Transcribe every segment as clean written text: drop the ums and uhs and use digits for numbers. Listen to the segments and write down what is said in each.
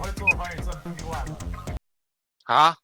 会做翻译正 B1 啊？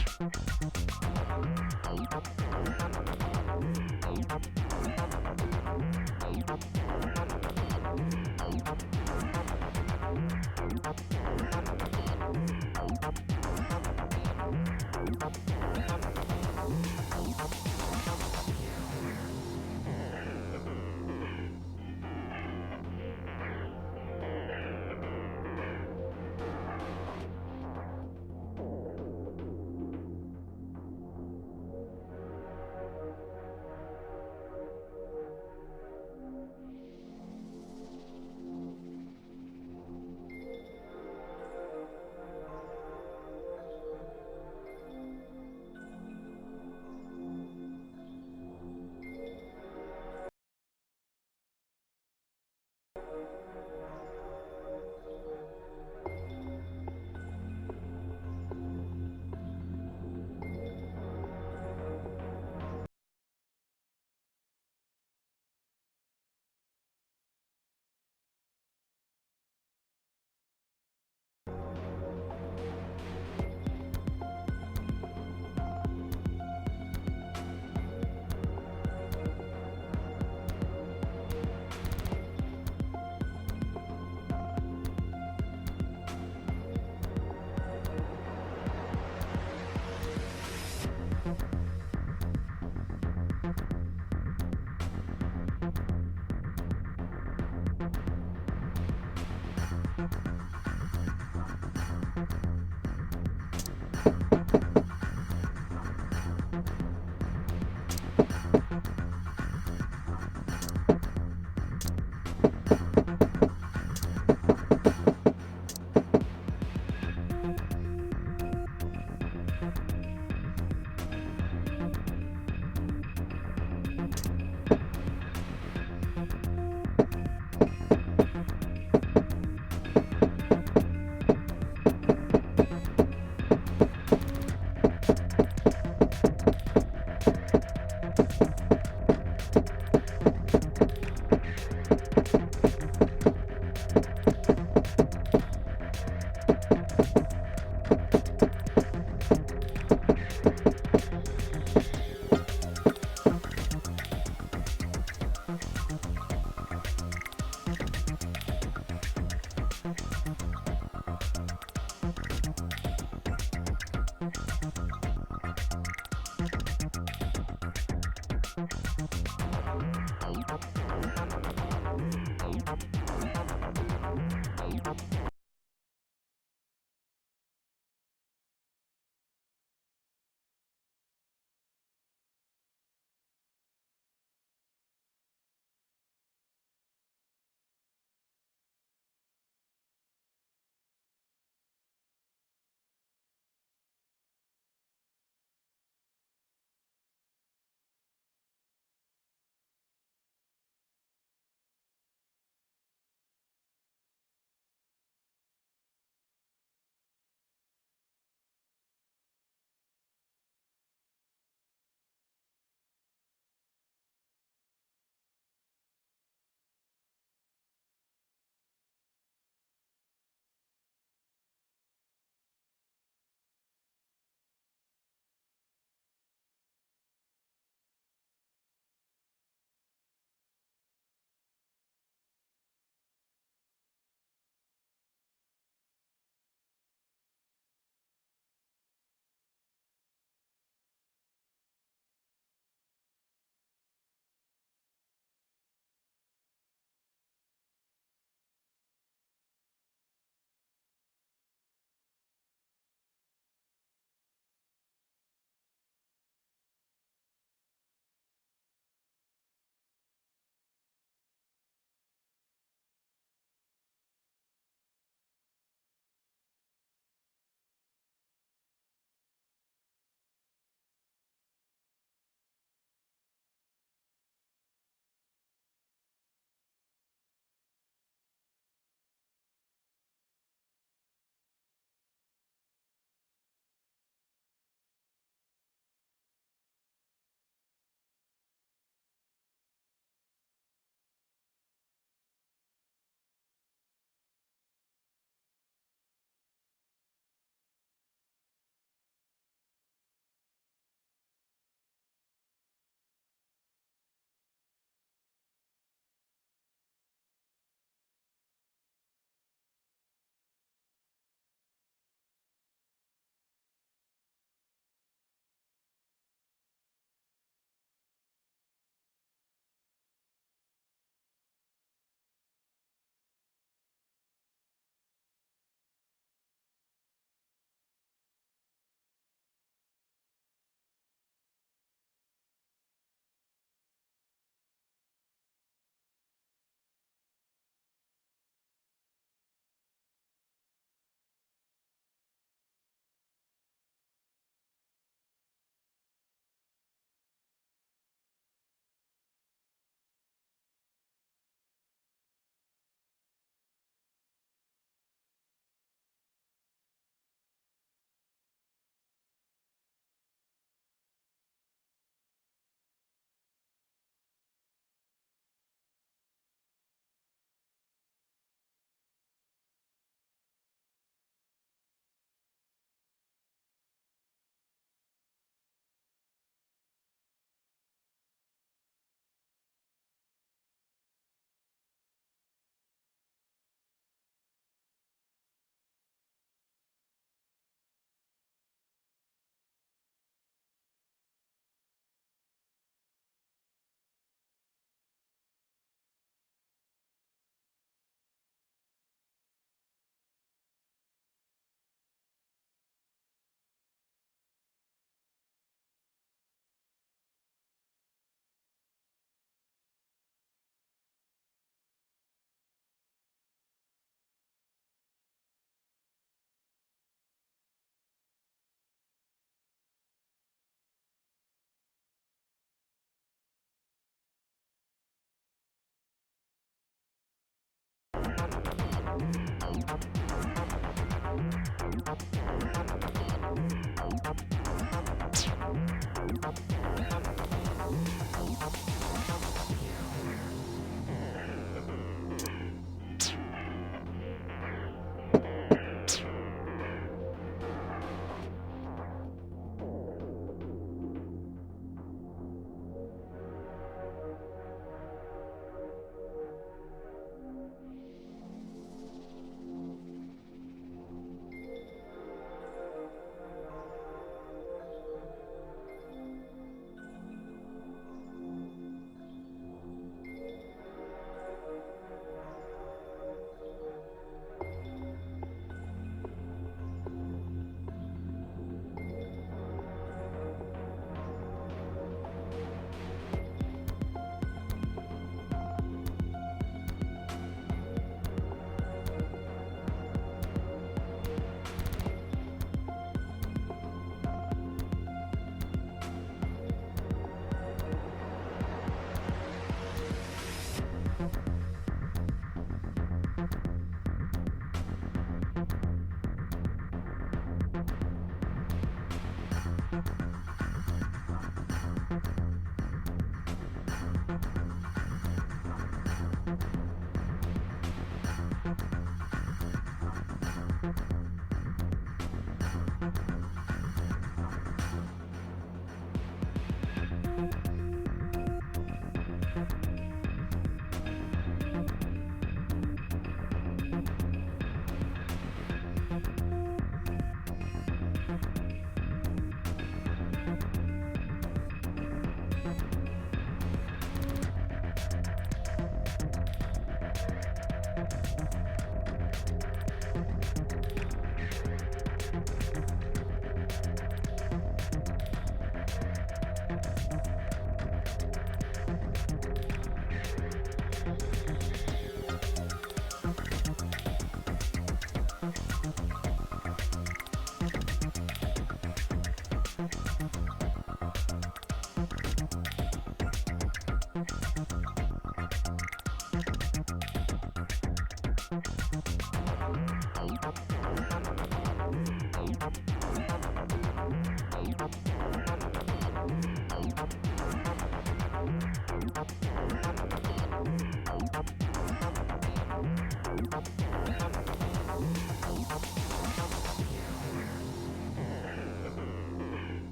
โ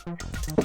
โ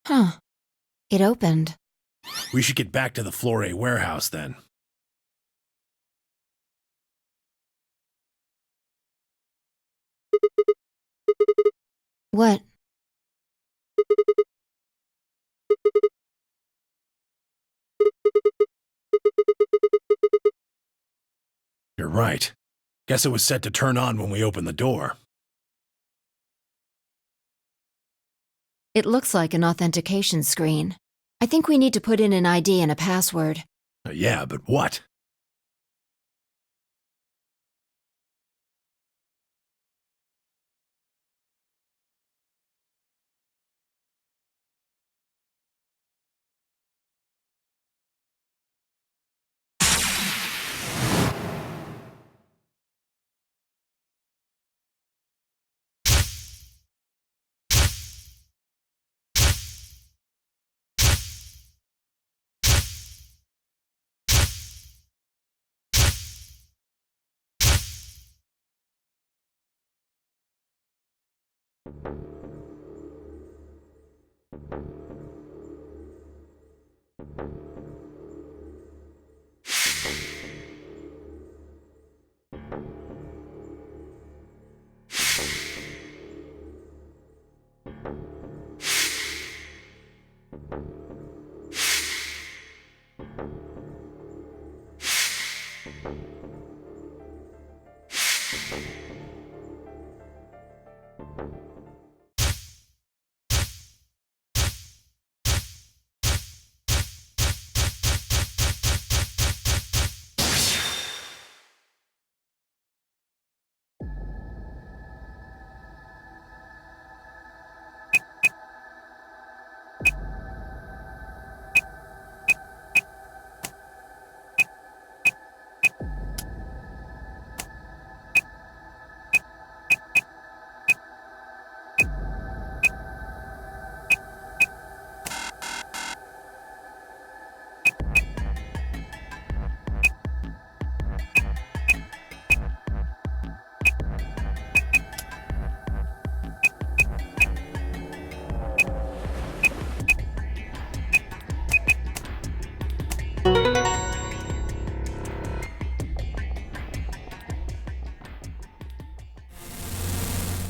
Huh. It opened. We should get back to the Floor A warehouse then. What? You're right. Guess it was set to turn on when we opened the door. It looks like an authentication screen. I think we need to put in an ID and a password. Yeah, but what?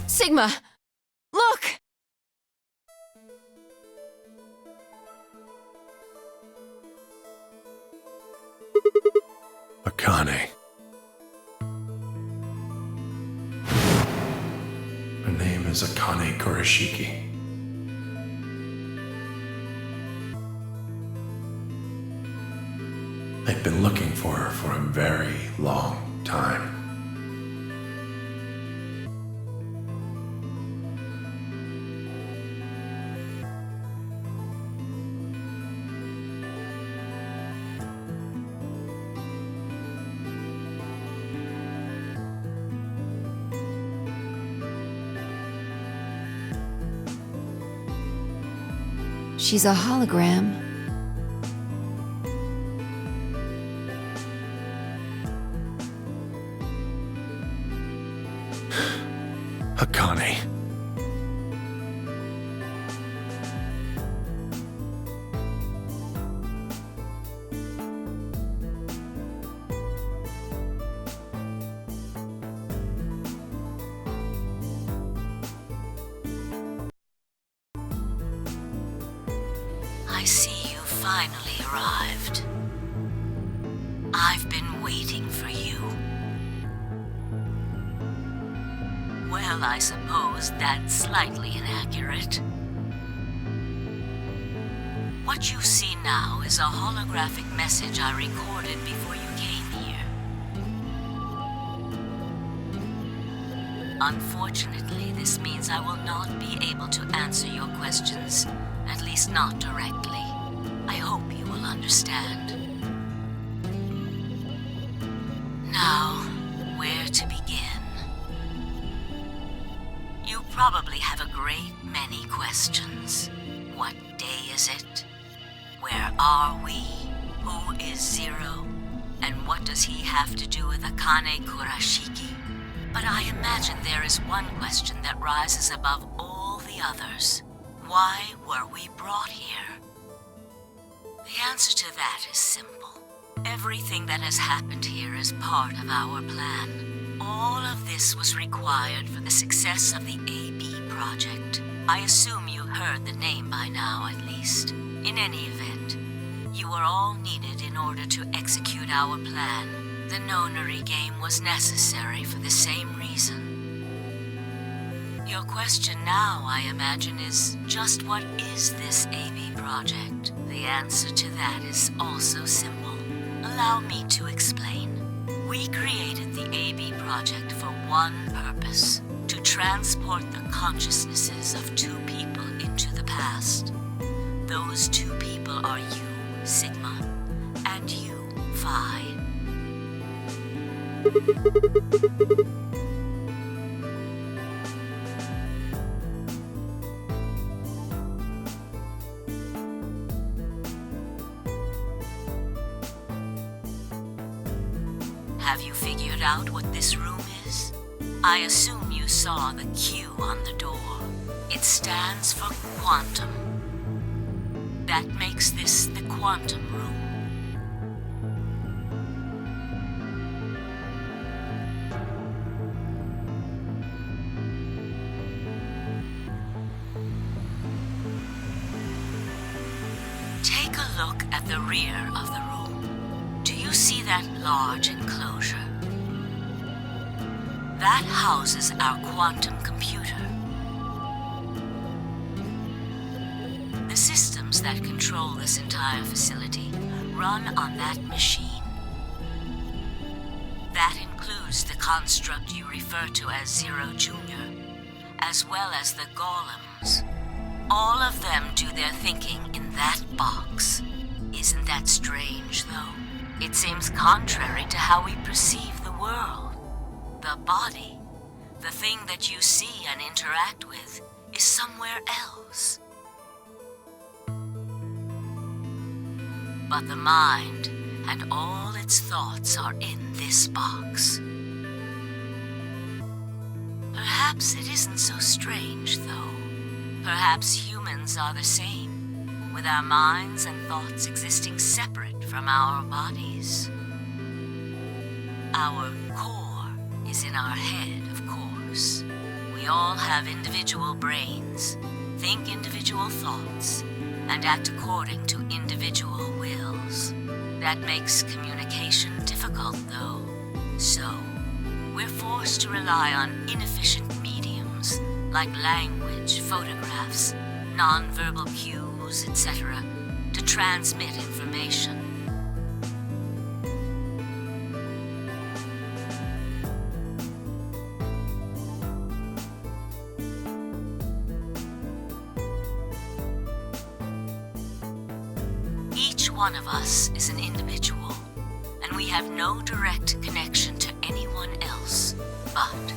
Sigma! Look! Akane. Her name is Akane Kurashiki. I've been looking for her for a very long time. She's a hologram. Akane. I see you finally arrived. I've been waiting for you. Well, I suppose that's slightly inaccurate. What you see now is a holographic message I recorded before you came here. Unfortunately, this means I will not be able to answer your questions, at least not directly. I hope you will understand. Now, where to begin? You probably have a great many questions. What day is it? Where are we? Who is Zero? And what does he have to do with Akane Kurashiki? But I imagine there is one question that rises above all the others. Why were we brought here? The answer to that is simple. Everything that has happened here is part of our plan. All of this was required for the success of the AB project. I assume you heard the name by now, at least. In any event, you are all needed in order to execute our plan. The Nonary game was necessary for the same reason. Your question now, I imagine, is just what is this AB project? The answer to that is also simple. Allow me to explain. We created the AB project for one purpose: to transport the consciousnesses of two people into the past. Those two people are you, Sigma, and you, Phi. Have you figured out what this room is? I assume you saw the Q on the door. It stands for quantum. That makes this the quantum room. Take a look at the rear of the room. Do you see that large enclosure? That houses our quantum computer. The systems that control this entire facility run on that machine. That includes the construct you refer to as Zero Jr., as well as the golems. All of them do their thinking in that box. Isn't that strange, though? It seems contrary to how we perceive the world. The body, the thing that you see and interact with, is somewhere else. But the mind and all its thoughts are in this box. Perhaps it isn't so strange, though. Perhaps humans are the same, with our minds and thoughts existing separate from our bodies. Our core is in our head, of course. We all have individual brains, think individual thoughts, and act according to individual wills. That makes communication difficult, though. So, we're forced to rely on inefficient mediums, like language, photographs, non-verbal cues, etc., to transmit information. Each one of us is an individual, and we have no direct connection to anyone else. But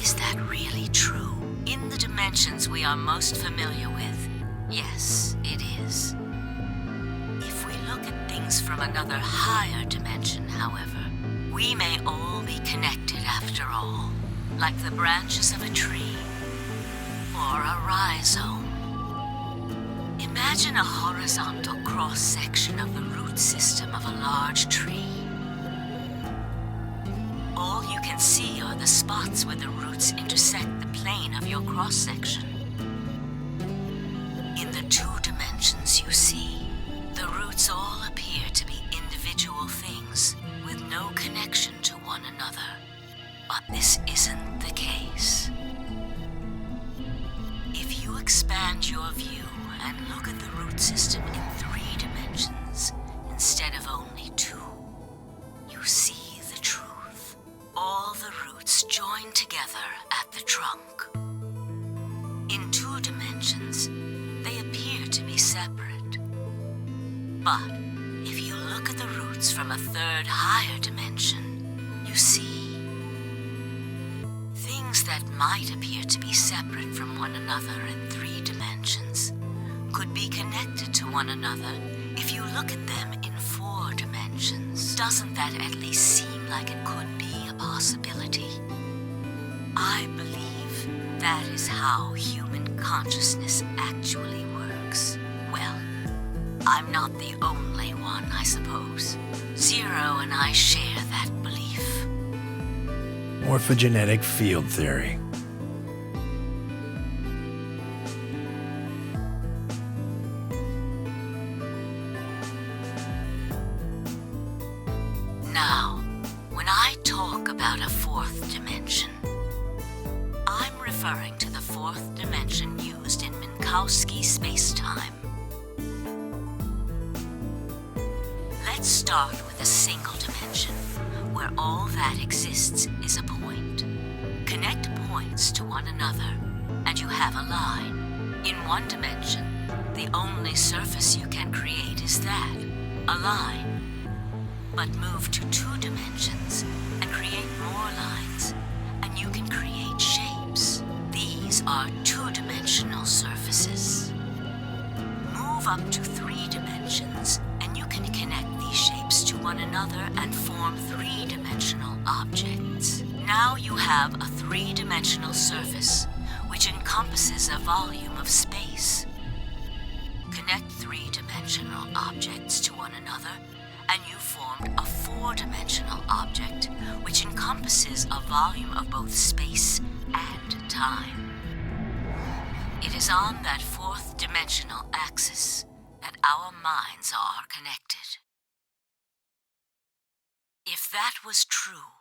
is that really true? In the dimensions we are most familiar with, yes, it is. If we look at things from another higher dimension, however, we may all be connected after all, like the branches of a tree or a rhizome. Imagine a horizontal cross-section of the root system of a large tree. All you can see are the spots where the roots intersect the plane of your cross-section. In the two dimensions you see, the roots all appear to be individual things with no connection to one another. But this isn't the case. If you expand your view and look at the root system in 3 dimensions instead of only 2, you see the truth. All the roots join together at the trunk. In 2 dimensions, they appear to be separate. But if you look at the roots from a 3rd higher dimension, you see things that might appear to be separate from one another in 3 dimensions could be connected to one another if you look at them in 4 dimensions. Doesn't that at least seem like it could be a possibility? I believe that is how human consciousness actually works. Well, I'm not the only one, I suppose. Zero and I share that belief. Morphogenetic field theory. Now, fourth dimension. I'm referring to the fourth dimension used in Minkowski spacetime. Let's start with a single dimension, where all that exists is a point. Connect points to one another, and you have a line. In one dimension, the only surface you can create is that, a line. But move to 2 dimensions and create more lines, and you can create shapes. These are 2-dimensional surfaces. Move up to 3 dimensions, and you can connect these shapes to one another and form 3-dimensional objects. Now you have a 3-dimensional surface, which encompasses a volume of space. Connect 3-dimensional objects to one another, and you formed a 4-dimensional object, which encompasses a volume of both space and time. It is on that 4th-dimensional axis that our minds are connected. If that was true,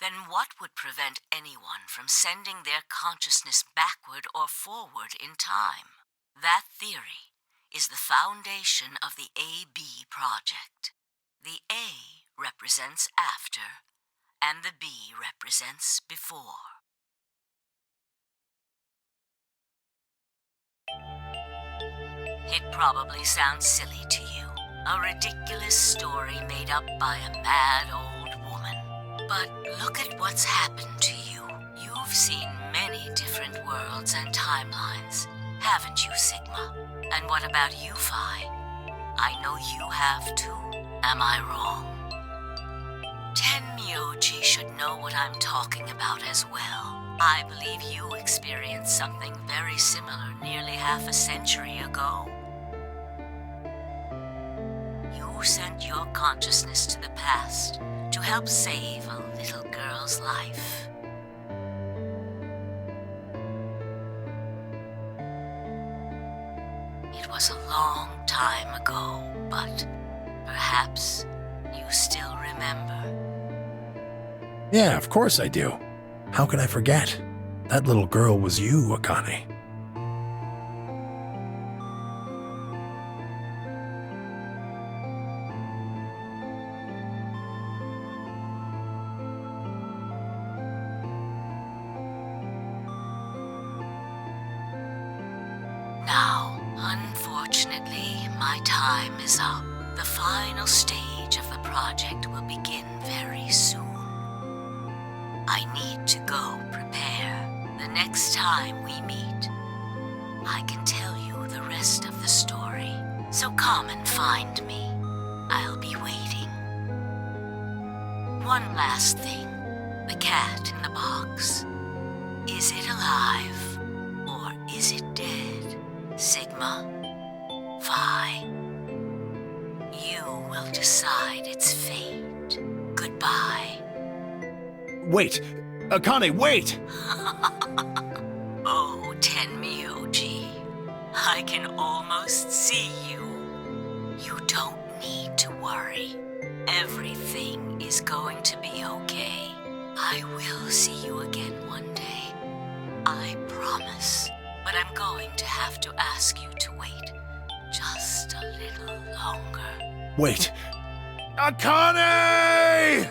then what would prevent anyone from sending their consciousness backward or forward in time? That theory is the foundation of the AB project. The A represents after, and the B represents before. It probably sounds silly to you, a ridiculous story made up by a mad old woman. But look at what's happened to you. You've seen many different worlds and timelines, haven't you, Sigma? And what about you, Phi? I know you have too. Am I wrong? Tenmyoji should know what I'm talking about as well. I believe you experienced something very similar nearly half a century ago. You sent your consciousness to the past to help save a little girl's life. It was a long time ago, but perhaps you still remember. Yeah, of course I do. How could I forget? That little girl was you, Akane. Now, unfortunately, my time is up. The final stage of the project will begin very soon. I need to go prepare. The next time we meet, I can tell you the rest of the story. So come and find me. I'll be waiting. One last thing. The cat in the box. Is it alive? Or is it dead? Sigma? Phi? You will decide its fate. Goodbye. Wait! Akane, wait! Oh, Tenmyoji, I can almost see you. You don't need to worry. Everything is going to be okay. I will see you again one day. I promise. But I'm going to have to ask you to wait just a little longer. Wait! Akane!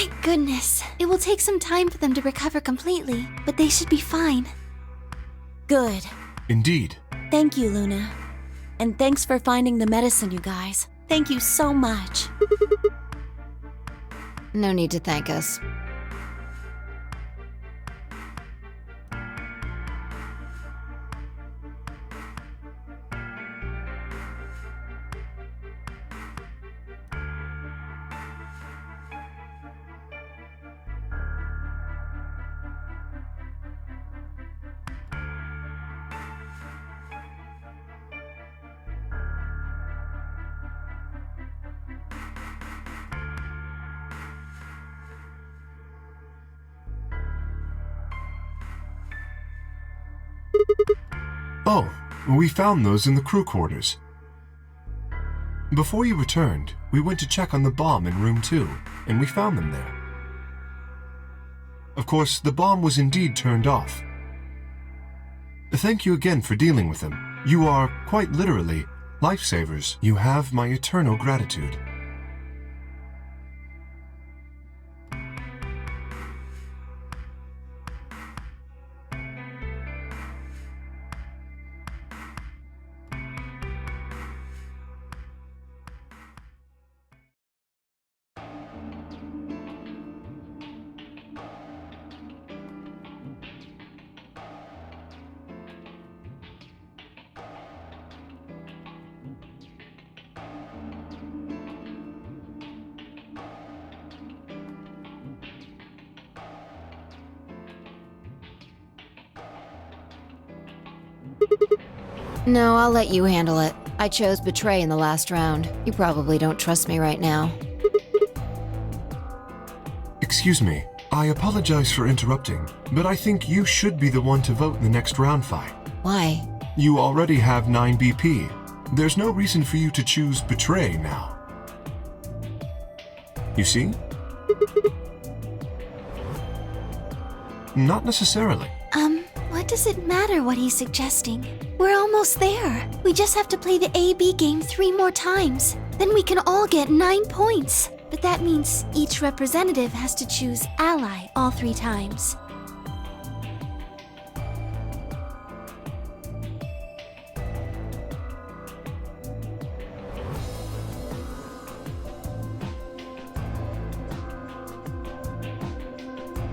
My goodness. It will take some time for them to recover completely, but they should be fine. Good. Indeed. Thank you, Luna. And thanks for finding the medicine, you guys. Thank you so much. No need to thank us. Oh, we found those in the crew quarters. Before you returned, we went to check on the bomb in room 2, and we found them there. Of course, the bomb was indeed turned off. Thank you again for dealing with them. You are, quite literally, lifesavers. You have my eternal gratitude. No, I'll let you handle it. I chose Betray in the last round. You probably don't trust me right now. Excuse me, I apologize for interrupting, but I think you should be the one to vote in the next round fight. Why? You already have 9 BP. There's no reason for you to choose Betray now. You see? Not necessarily. What does it matter what he's suggesting? We're almost there. We just have to play the A-B game 3 more times. Then we can all get 9 points. But that means each representative has to choose ally all 3 times.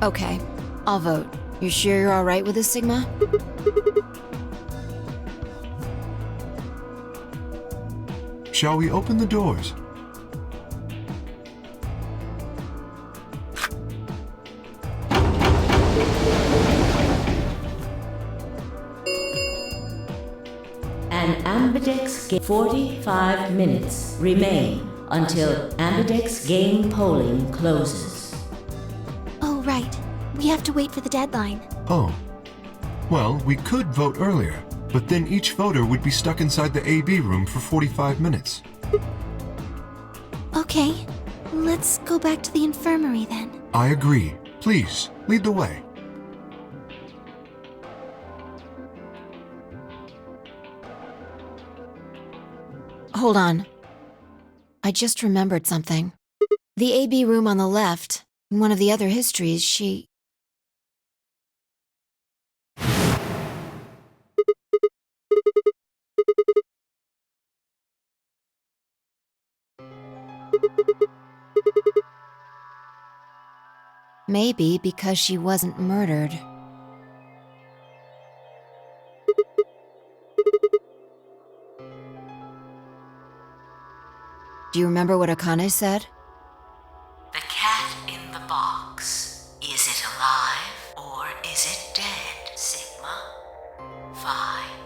Okay, I'll vote. You sure you're alright with this, Sigma? Shall we open the doors? An Ambidex 45 minutes remain until Ambidex game polling closes. Oh, right. We have to wait for the deadline. Oh. Well, we could vote earlier, but then each voter would be stuck inside the AB room for 45 minutes. Okay, let's go back to the infirmary then. I agree. Please, lead the way. Hold on. I just remembered something. The AB room on the left, in one of the other histories, she... Maybe because she wasn't murdered. Do you remember what Akane said? The cat in the box. Is it alive or is it dead, Sigma? Fine.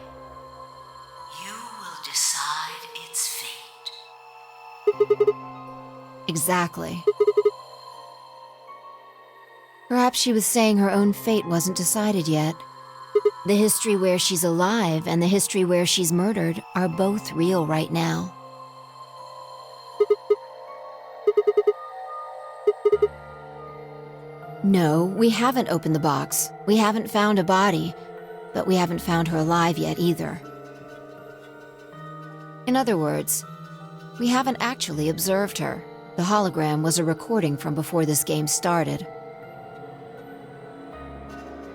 You will decide its fate. Exactly. Perhaps she was saying her own fate wasn't decided yet. The history where she's alive and the history where she's murdered are both real right now. No, we haven't opened the box. We haven't found a body, but we haven't found her alive yet either. In other words, we haven't actually observed her. The hologram was a recording from before this game started.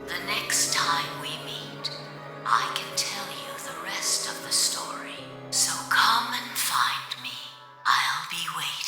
The next time we meet, I can tell you the rest of the story. So come and find me. I'll be waiting.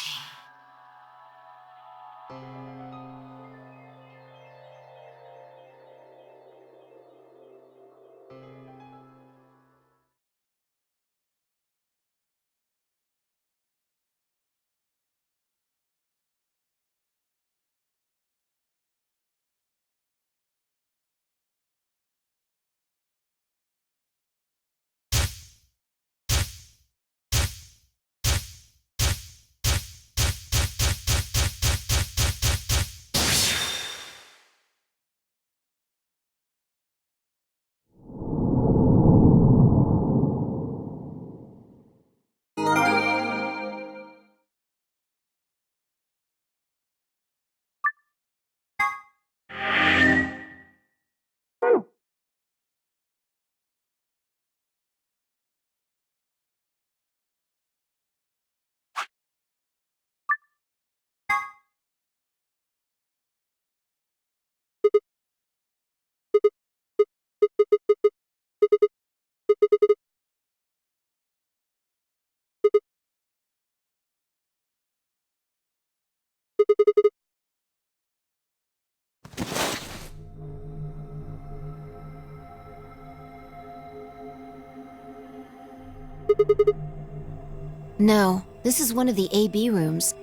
No, this is one of the AB rooms.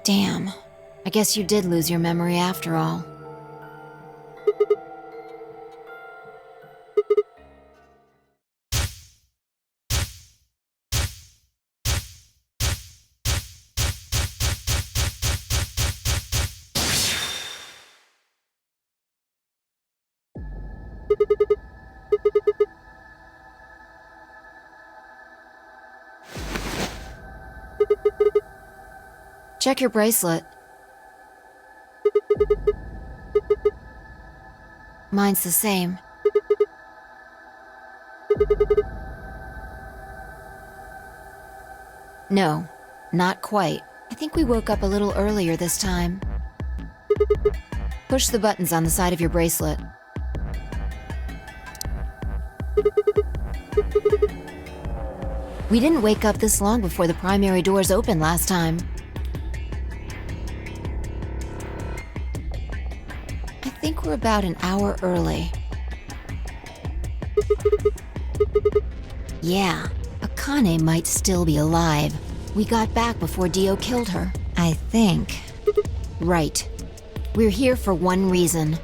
Damn. I guess you did lose your memory after all. Check your bracelet. Mine's the same. No, not quite. I think we woke up a little earlier this time. Push the buttons on the side of your bracelet. We didn't wake up this long before the primary doors opened last time. I think we're about an hour early. Yeah, Akane might still be alive. We got back before Dio killed her, I think. Right. We're here for one reason.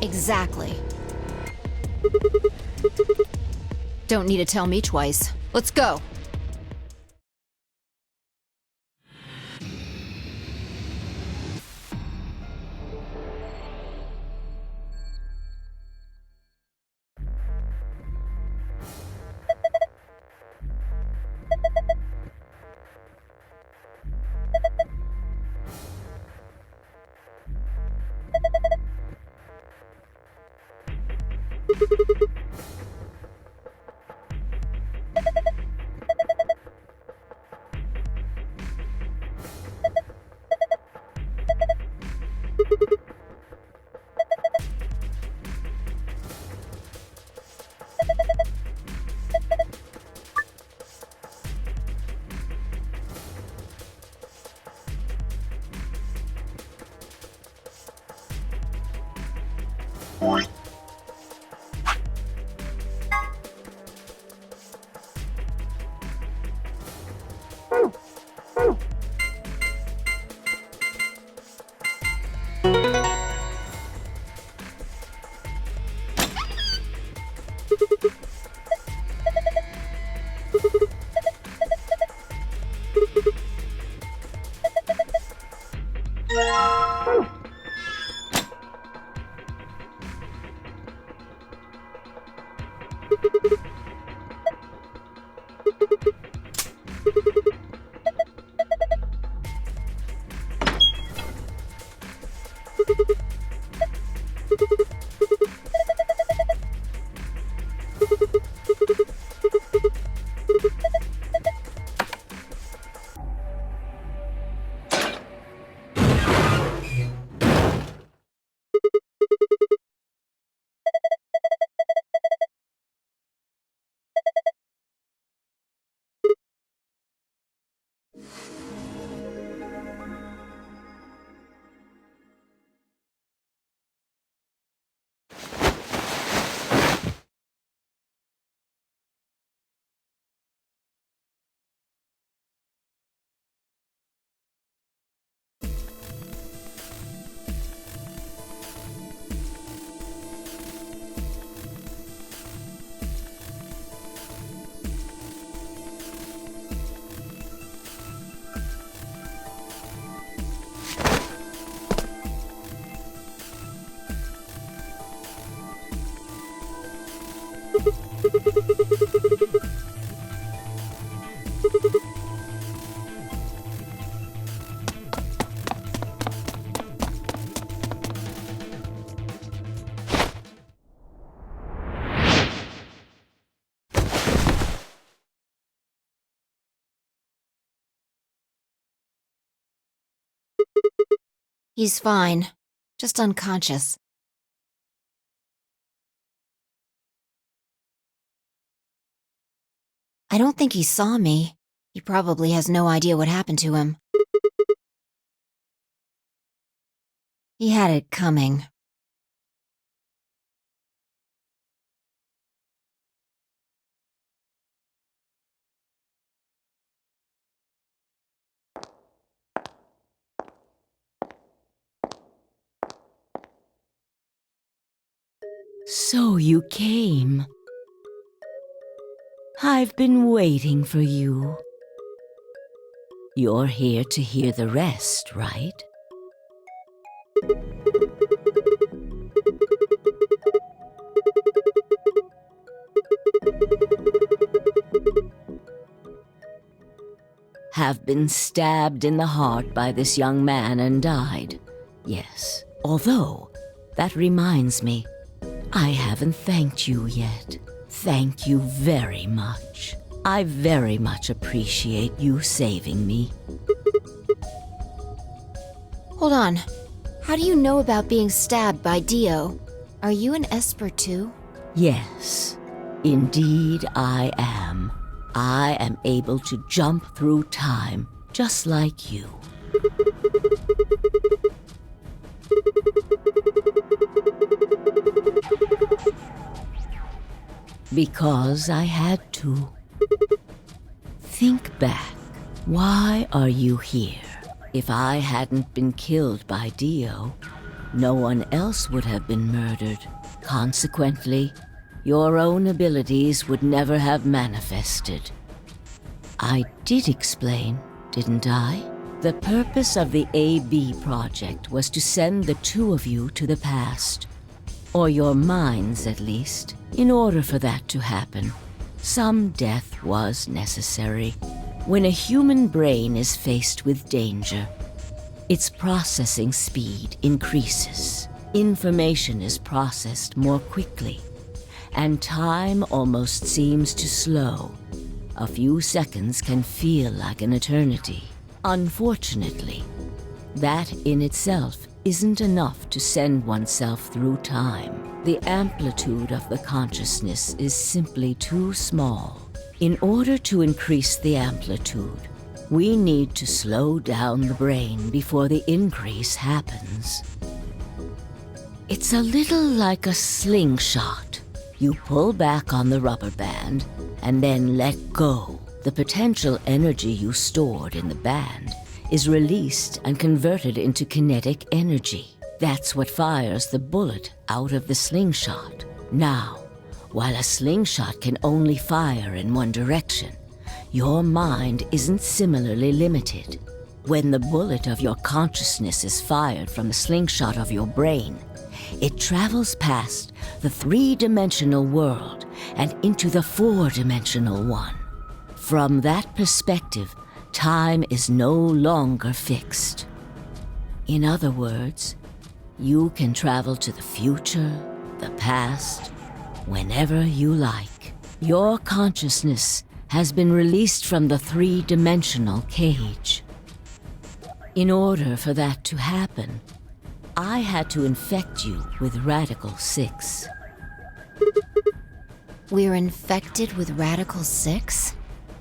Exactly. Don't need to tell me twice. Let's go. He's fine. Just unconscious. I don't think he saw me. He probably has no idea what happened to him. He had it coming. So you came. I've been waiting for you. You're here to hear the rest, right? Have been stabbed in the heart by this young man and died. Yes, although, that reminds me, I haven't thanked you yet. Thank you very much. I very much appreciate you saving me. Hold on. How do you know about being stabbed by Dio? Are you an Esper too? Yes, indeed I am. I am able to jump through time, just like you. Because I had to. Think back. Why are you here? If I hadn't been killed by Dio, no one else would have been murdered. Consequently, your own abilities would never have manifested. I did explain, didn't I? The purpose of the AB project was to send the two of you to the past. Or your minds, at least. In order for that to happen, some death was necessary. When a human brain is faced with danger, its processing speed increases. Information is processed more quickly, and time almost seems to slow. A few seconds can feel like an eternity. Unfortunately, that in itself isn't enough to send oneself through time. The amplitude of the consciousness is simply too small. In order to increase the amplitude, we need to slow down the brain before the increase happens. It's a little like a slingshot. You pull back on the rubber band and then let go. The potential energy you stored in the band is released and converted into kinetic energy. That's what fires the bullet out of the slingshot. Now, while a slingshot can only fire in one direction, your mind isn't similarly limited. When the bullet of your consciousness is fired from the slingshot of your brain, it travels past the three-dimensional world and into the four-dimensional one. From that perspective, time is no longer fixed. In other words, You can travel to the future, the past, whenever you like. Your consciousness has been released from the three-dimensional cage. In order for that to happen, I had to infect you with Radical 6. We're infected with Radical 6?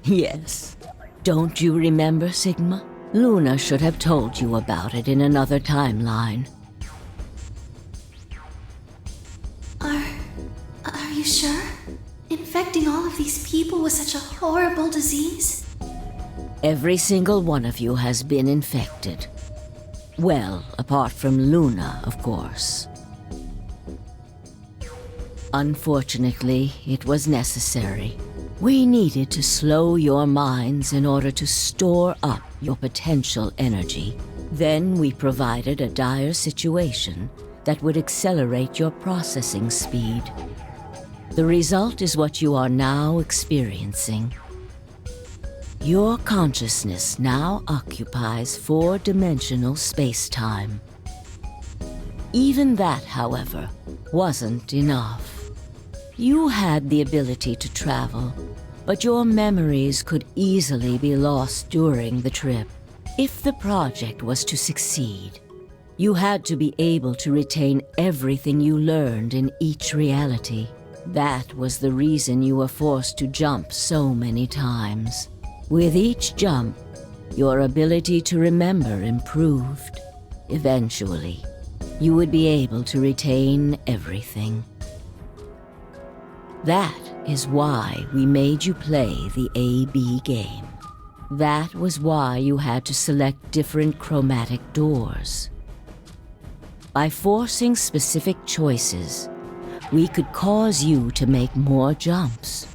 Yes. Don't you remember, Sigma? Luna should have told you about it in another timeline. Are you sure? Infecting all of these people with such a horrible disease? Every single one of you has been infected. Well, apart from Luna, of course. Unfortunately, it was necessary. We needed to slow your minds in order to store up your potential energy. Then we provided a dire situation that would accelerate your processing speed. The result is what you are now experiencing. Your consciousness now occupies four-dimensional space-time. Even that, however, wasn't enough. You had the ability to travel, but your memories could easily be lost during the trip. If the project was to succeed, you had to be able to retain everything you learned in each reality. That was the reason you were forced to jump so many times. With each jump, your ability to remember improved. Eventually, you would be able to retain everything. That is why we made you play the AB game. That was why you had to select different chromatic doors. By forcing specific choices, we could cause you to make more jumps.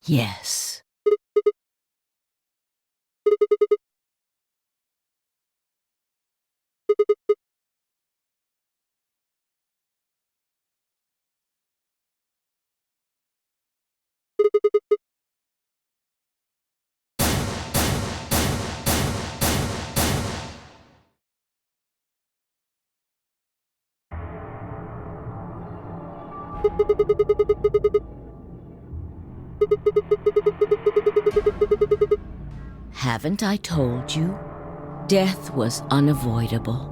Yes. Haven't I told you? Death was unavoidable.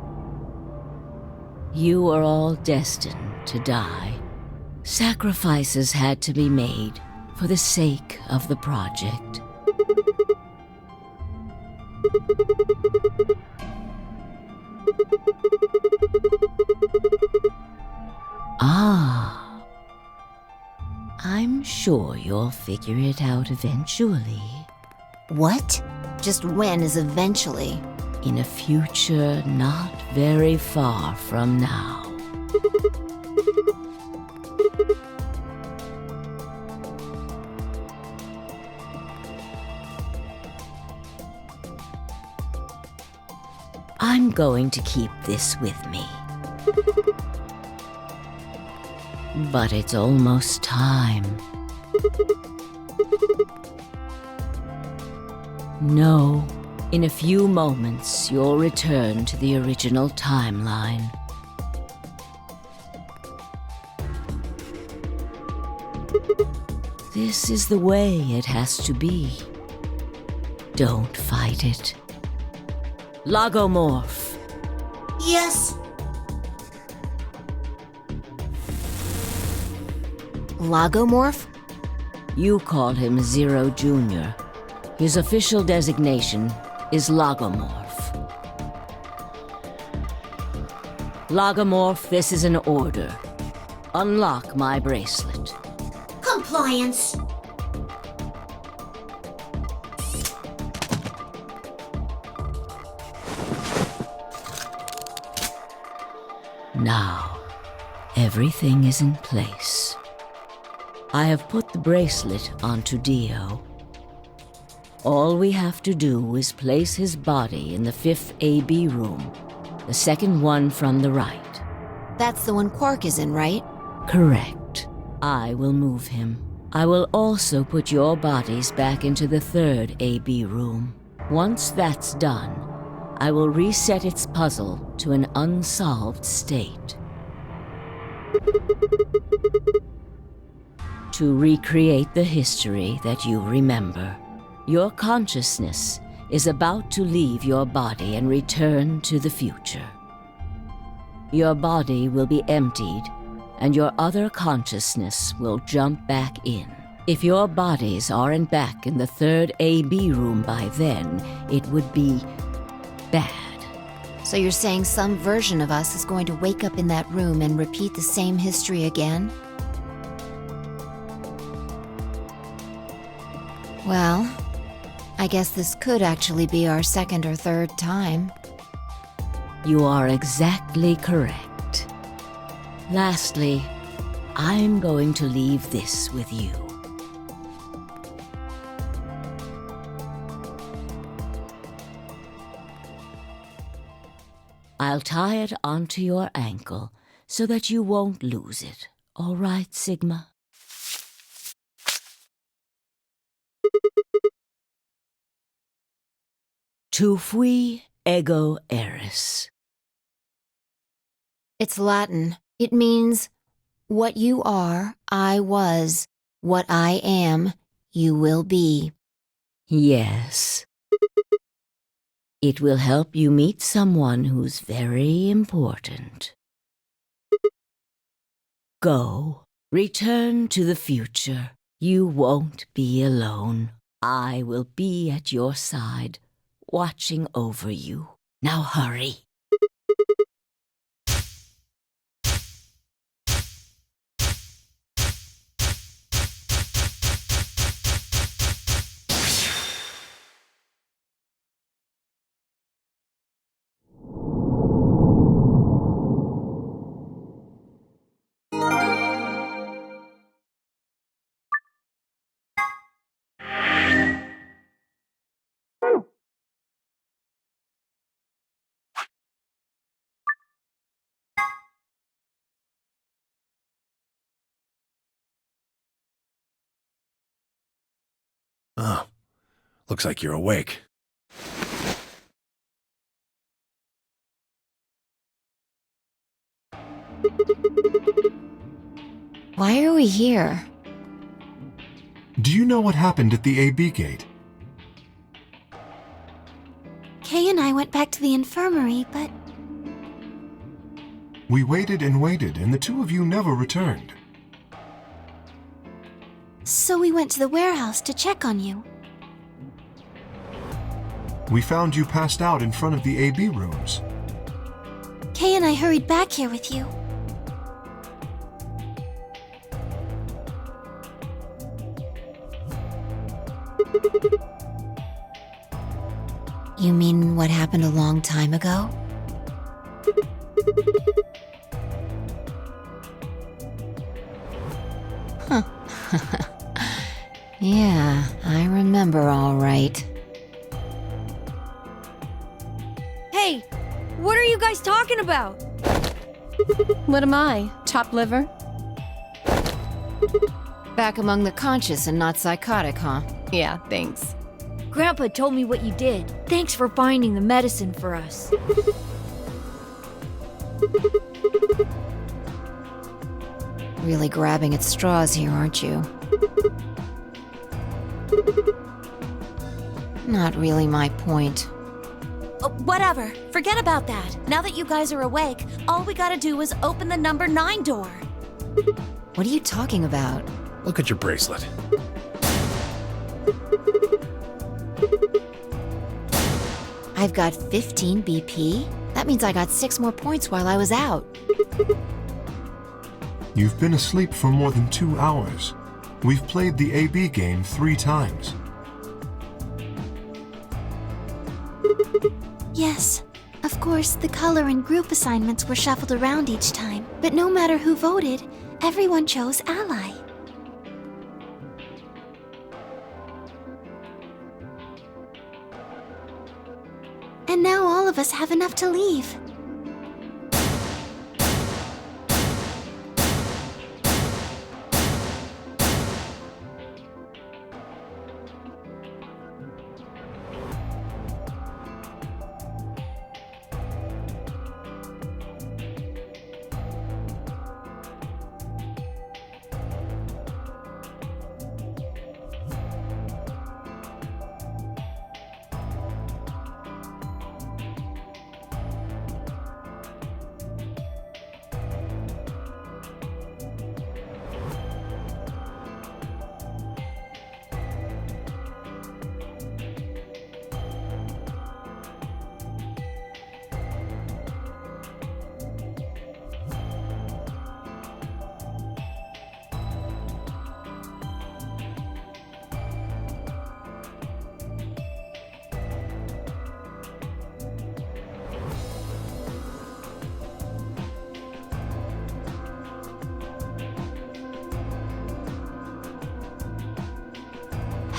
You are all destined to die. Sacrifices had to be made for the sake of the project. Ah. I'm sure you'll figure it out eventually. What? Just when is eventually? In a future not very far from now. I'm going to keep this with me. But it's almost time. No, in a few moments you'll return to the original timeline. This is the way it has to be. Don't fight it. Logomorph. Yes. Logomorph? You call him Zero Jr. His official designation is Logomorph. Logomorph, this is an order. Unlock my bracelet. Compliance. Now, everything is in place. I have put the bracelet onto Dio. All we have to do is place his body in the 5th AB room, the second one from the right. That's the one Quark is in, right? Correct. I will move him. I will also put your bodies back into the 3rd AB room. Once that's done, I will reset its puzzle to an unsolved state. To recreate the history that you remember, your consciousness is about to leave your body and return to the future. Your body will be emptied, and your other consciousness will jump back in. If your bodies aren't back in the 3rd AB room by then, it would be bad. So you're saying some version of us is going to wake up in that room and repeat the same history again? Well, I guess this could actually be our 2nd or 3rd time. You are exactly correct. Lastly, I'm going to leave this with you. I'll tie it onto your ankle so that you won't lose it. All right, Sigma? Tu fui ego eris. It's Latin. It means, what you are, I was. What I am, you will be. Yes. It will help you meet someone who's very important. Go. Return to the future. You won't be alone. I will be at your side, watching over you. Now hurry. Oh, looks like you're awake. Why are we here? Do you know what happened at the AB gate? Kay and I went back to the infirmary, but We waited and waited, and the two of you never returned. so we went to the warehouse to check on you. We found you passed out in front of the AB rooms. Kay and I hurried back here with you. You mean what happened a long time ago? Huh. Yeah, I remember all right. Hey, what are you guys talking about? What am I? Chopped liver? Back among the conscious and not psychotic, huh? Yeah, thanks. Grandpa told me what you did. Thanks for finding the medicine for us. Really grabbing at straws here, aren't you? Not really my point. Whatever. Forget about that. Now that you guys are awake, all we gotta do is open the number 9 door. What are you talking about? Look at your bracelet. I've got 15 BP? That means I got 6 more points while I was out. You've been asleep for more than 2 hours. We've played the AB game 3 times. Yes. Of course, the color and group assignments were shuffled around each time, but no matter who voted, everyone chose Ally. And now all of us have enough to leave.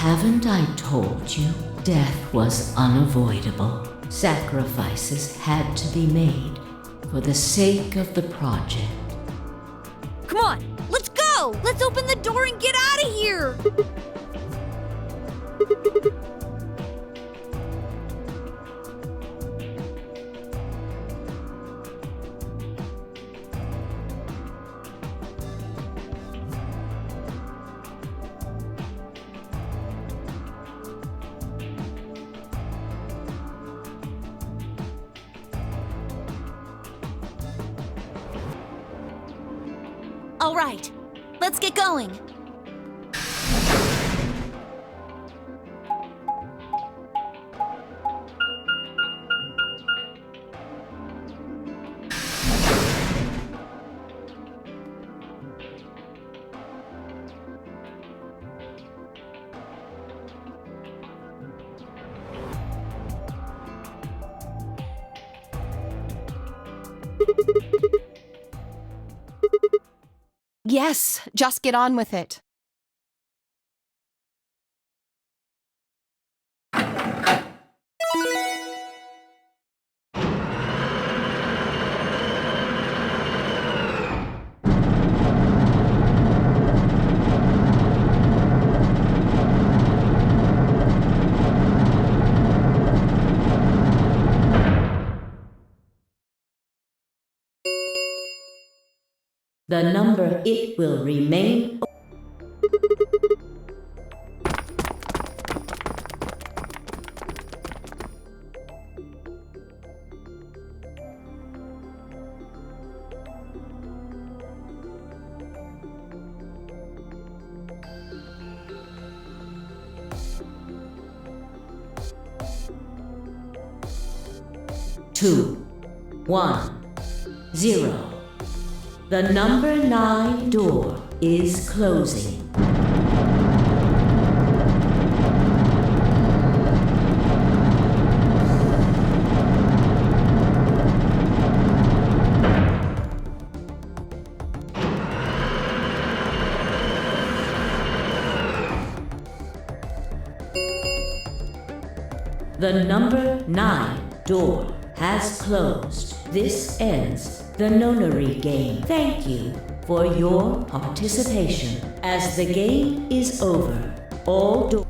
Haven't I told you? Death was unavoidable. Sacrifices had to be made for the sake of the project. Come on, let's go! Let's open the door and get out of here! All right, let's get going. Yes, just get on with it. The number it will remain. Two, 1, 0. The number 9 door is closing. The number 9 door has closed. This ends the Nonary game. Thank you for your participation. As the game is over, all doors.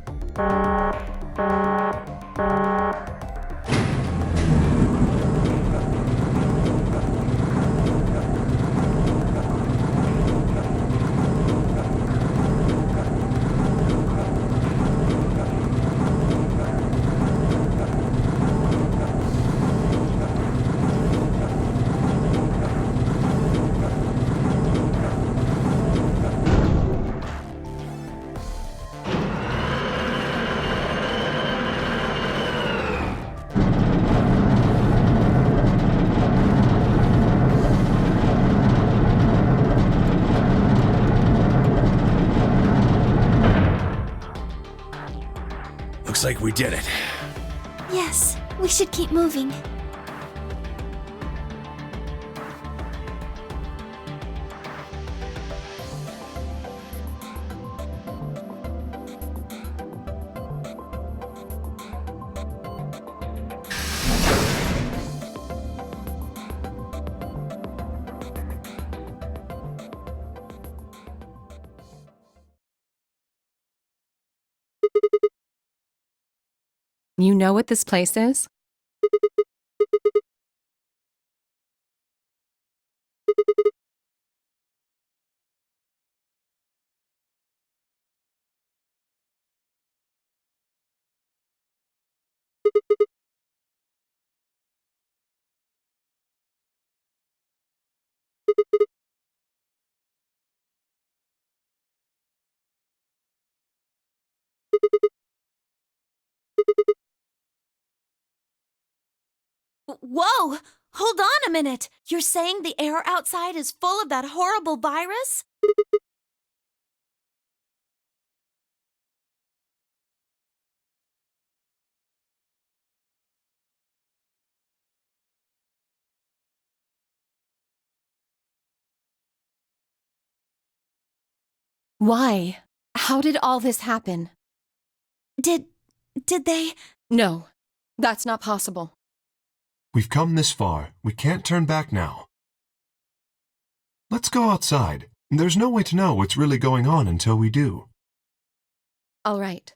Looks like we did it. Yes, we should keep moving. You know what this place is? Whoa! Hold on a minute! You're saying the air outside is full of that horrible virus? Why? How did all this happen? Did they... No, that's not possible. We've come this far. We can't turn back now. Let's go outside. There's no way to know what's really going on until we do. All right.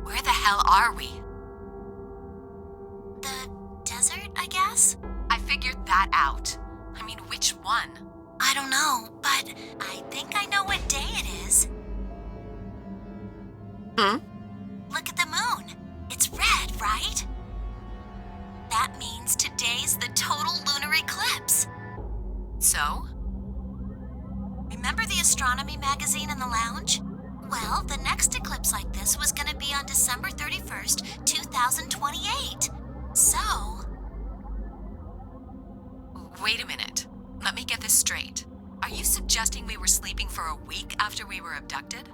Where the hell are we? The desert, I guess? I figured that out. I mean, which one? I don't know, but I think I know what day it is. Look at the moon. It's red, right? That means today's the total lunar eclipse. So? Remember the astronomy magazine in the lounge? Well, the next eclipse like this was going to be on December 31st, 2028. So... Wait a minute. Let me get this straight. Are you suggesting we were sleeping for a week after we were abducted?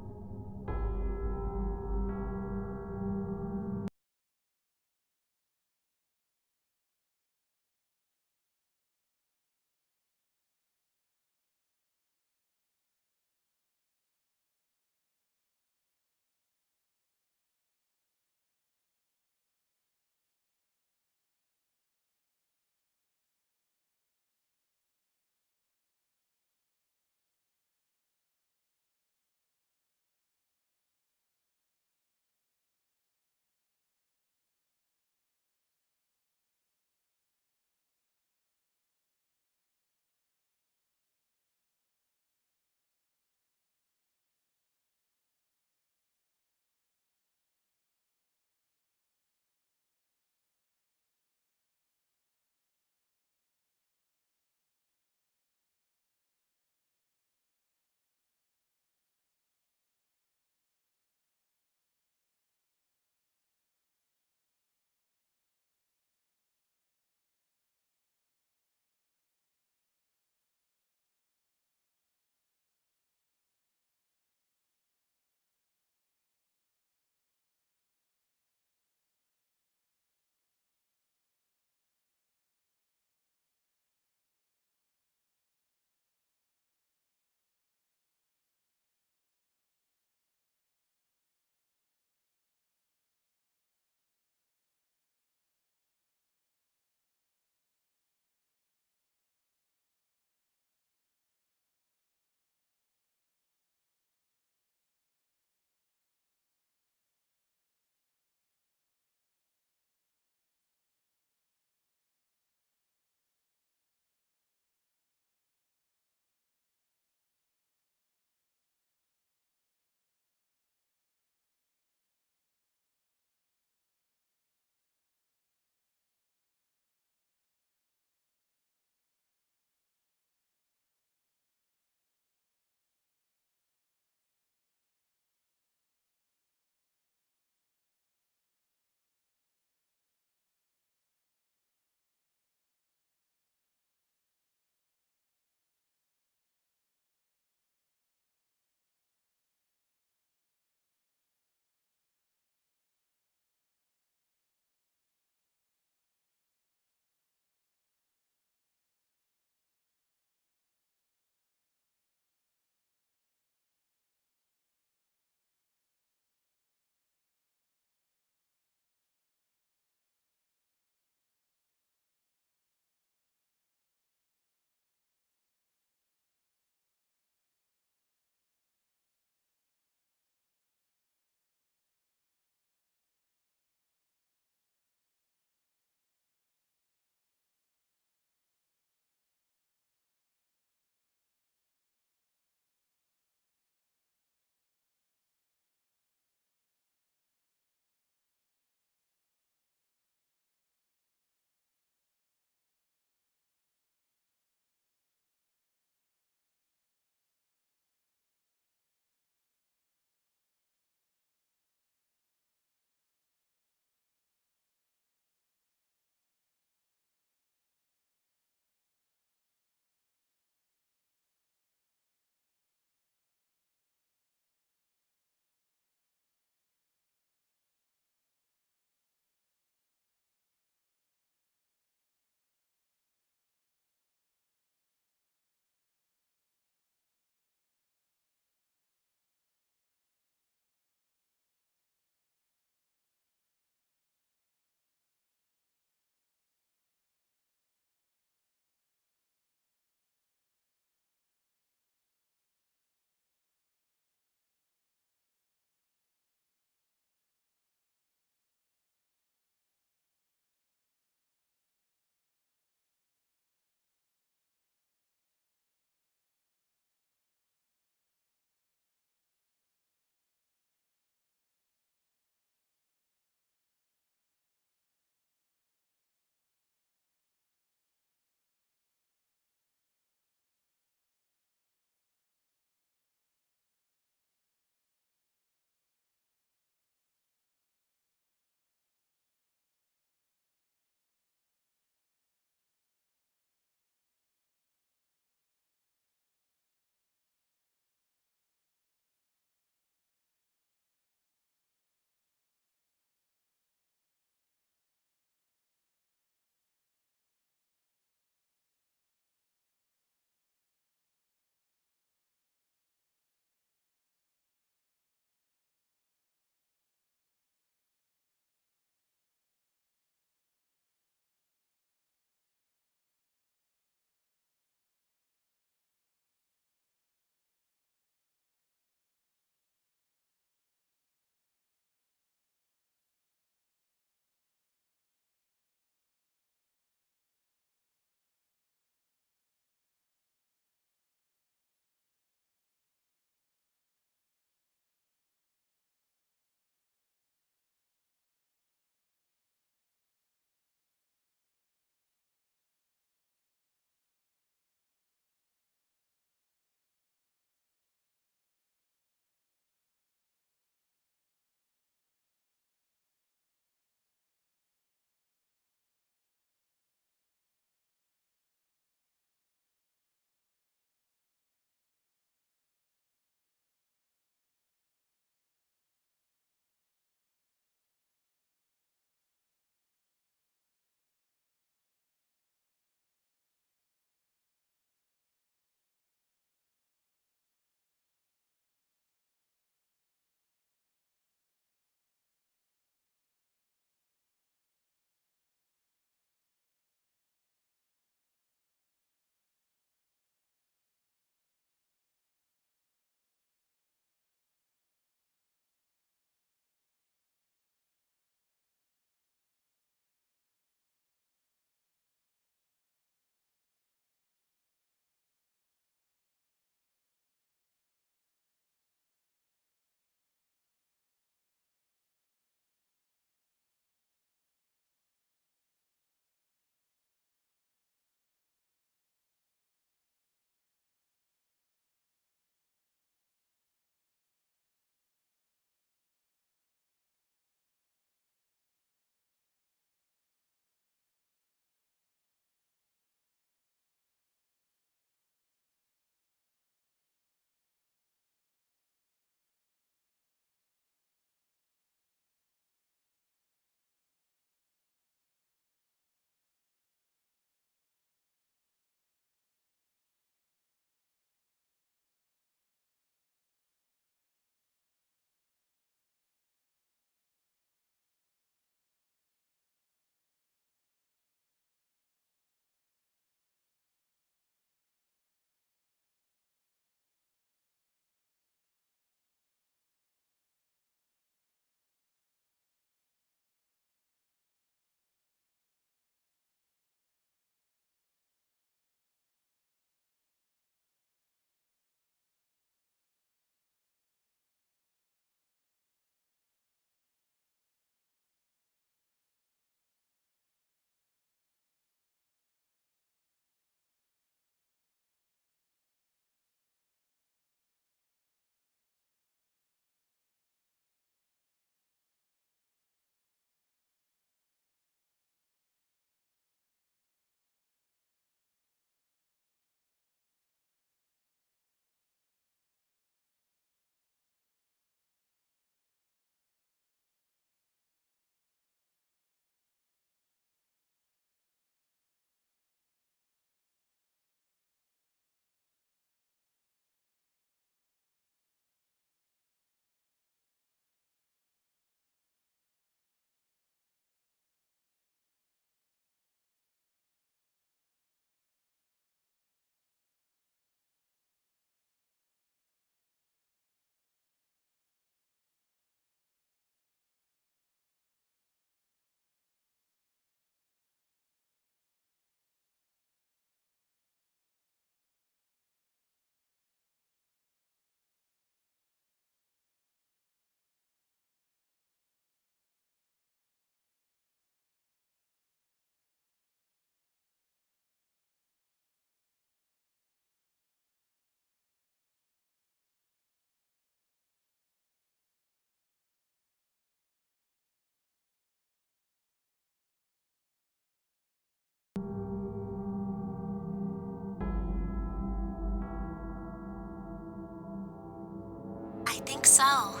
think so.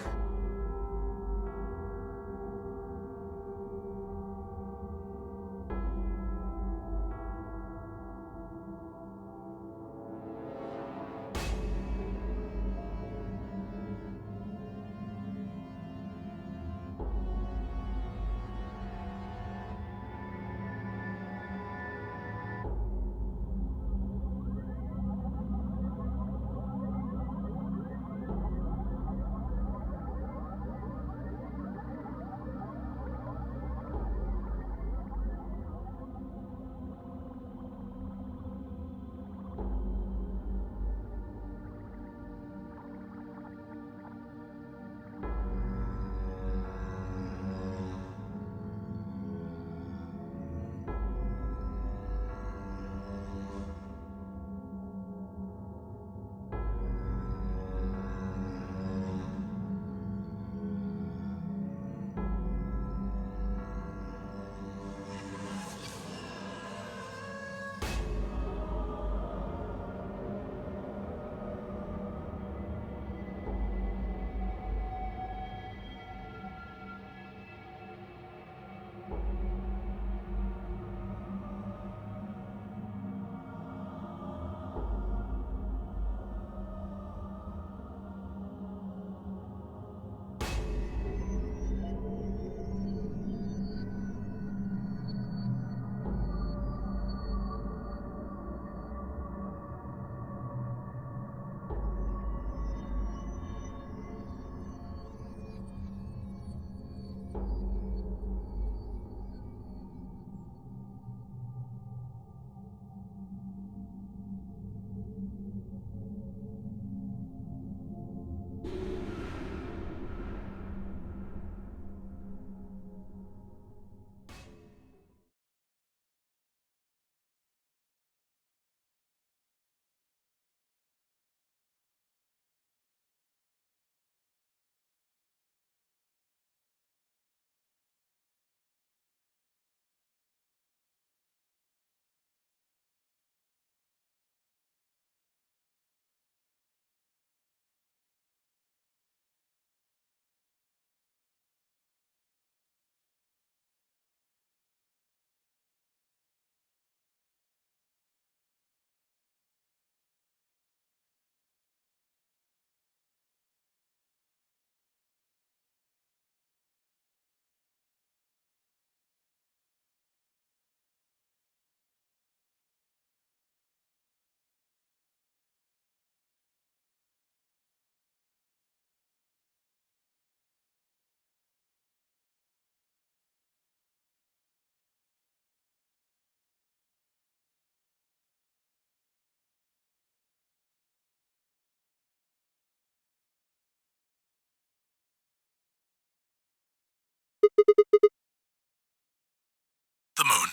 The moon.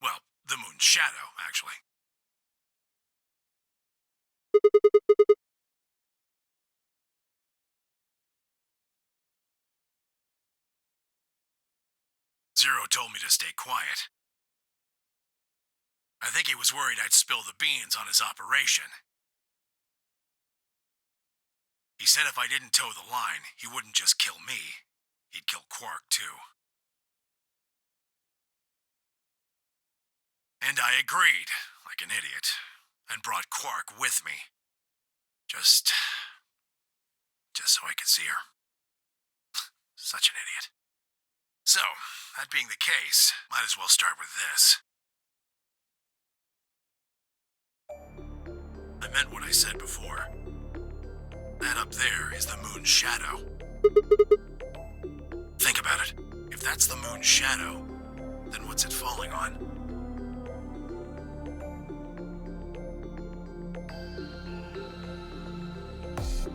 Well, the moon's shadow, actually. Zero told me to stay quiet. I think he was worried I'd spill the beans on his operation. He said if I didn't toe the line, he wouldn't just kill me, he'd kill Quark too. And I agreed, like an idiot, and brought Quark with me. Just so I could see her. Such an idiot. So, that being the case, might as well start with this. I meant what I said before. That up there is the moon's shadow. Think about it. If that's the moon's shadow, then what's it falling on?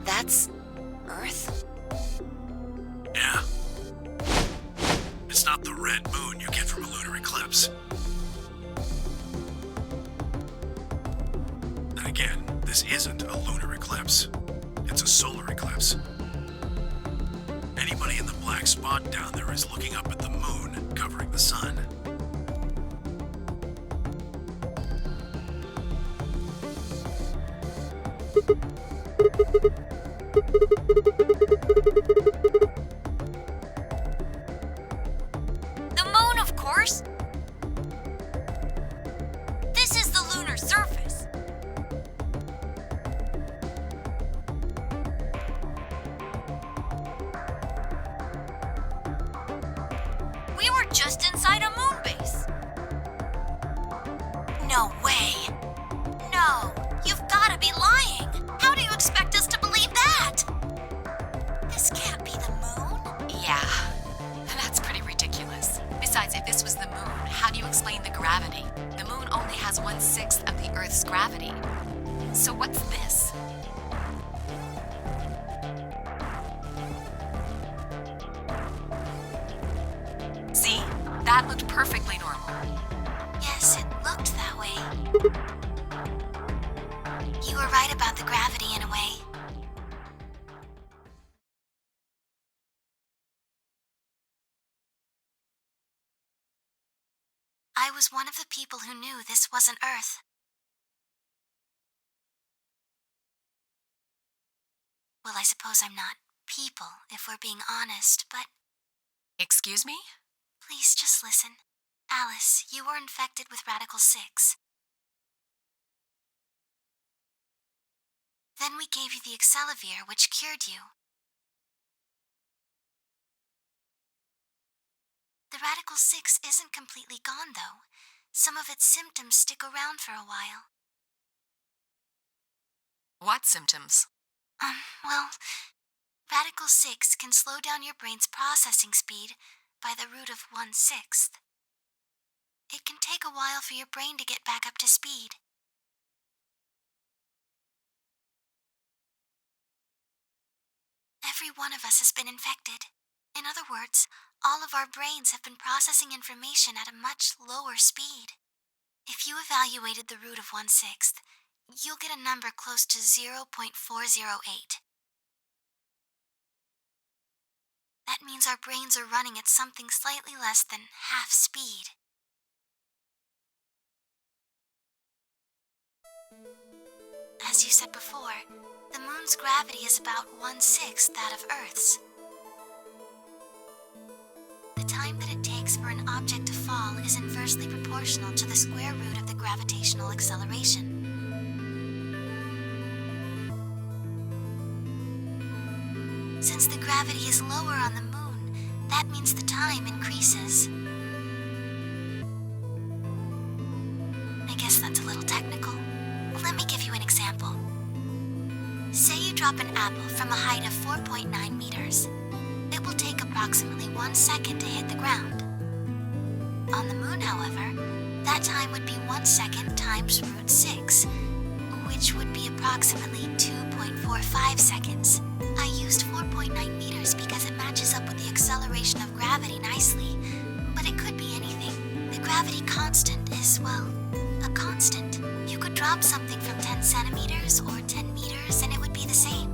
That's Earth? Yeah. It's not the red moon you get from a lunar eclipse. And again, this isn't a lunar eclipse. It's a solar eclipse. Anybody in the black spot down there is looking up at the moon covering the sun. We're just inside a moon base. No way. No, you've got to be lying. How do you expect us to believe that? This can't be the moon. Yeah, that's pretty ridiculous. Besides, if this was the moon, how do you explain the gravity? The moon only has 1/6 of the Earth's gravity. So what's this? See? That looked perfectly normal. Yes, it looked that way. You were right about the gravity in a way. I was one of the people who knew this wasn't Earth. Well, I suppose I'm not people, if we're being honest, but Excuse me? please just listen. Alice, you were infected with Radical 6. Then we gave you the Accelavir, which cured you. The Radical 6 isn't completely gone, though. Some of its symptoms stick around for a while. What symptoms? Well, Radical 6 can slow down your brain's processing speed by the root of 1/6. It can take a while for your brain to get back up to speed. Every one of us has been infected. In other words, all of our brains have been processing information at a much lower speed. If you evaluated the root of 1/6, you'll get a number close to 0.408. That means our brains are running at something slightly less than half speed. As you said before, the moon's gravity is about 1/6 that of Earth's. The time that it takes for an object to fall is inversely proportional to the square root of the gravitational acceleration. Since the gravity is lower on the moon, that means the time increases. I guess that's a little technical. Let me give you an example. Say you drop an apple from a height of 4.9 meters. It will take approximately 1 second to hit the ground. On the moon, however, that time would be 1 second times root 6, which would be approximately 2.45 seconds. I used 4.9 meters because it matches up with the acceleration of gravity nicely, but it could be anything. The gravity constant is, well, a constant. You could drop something from 10 centimeters or 10 meters and it would be the same.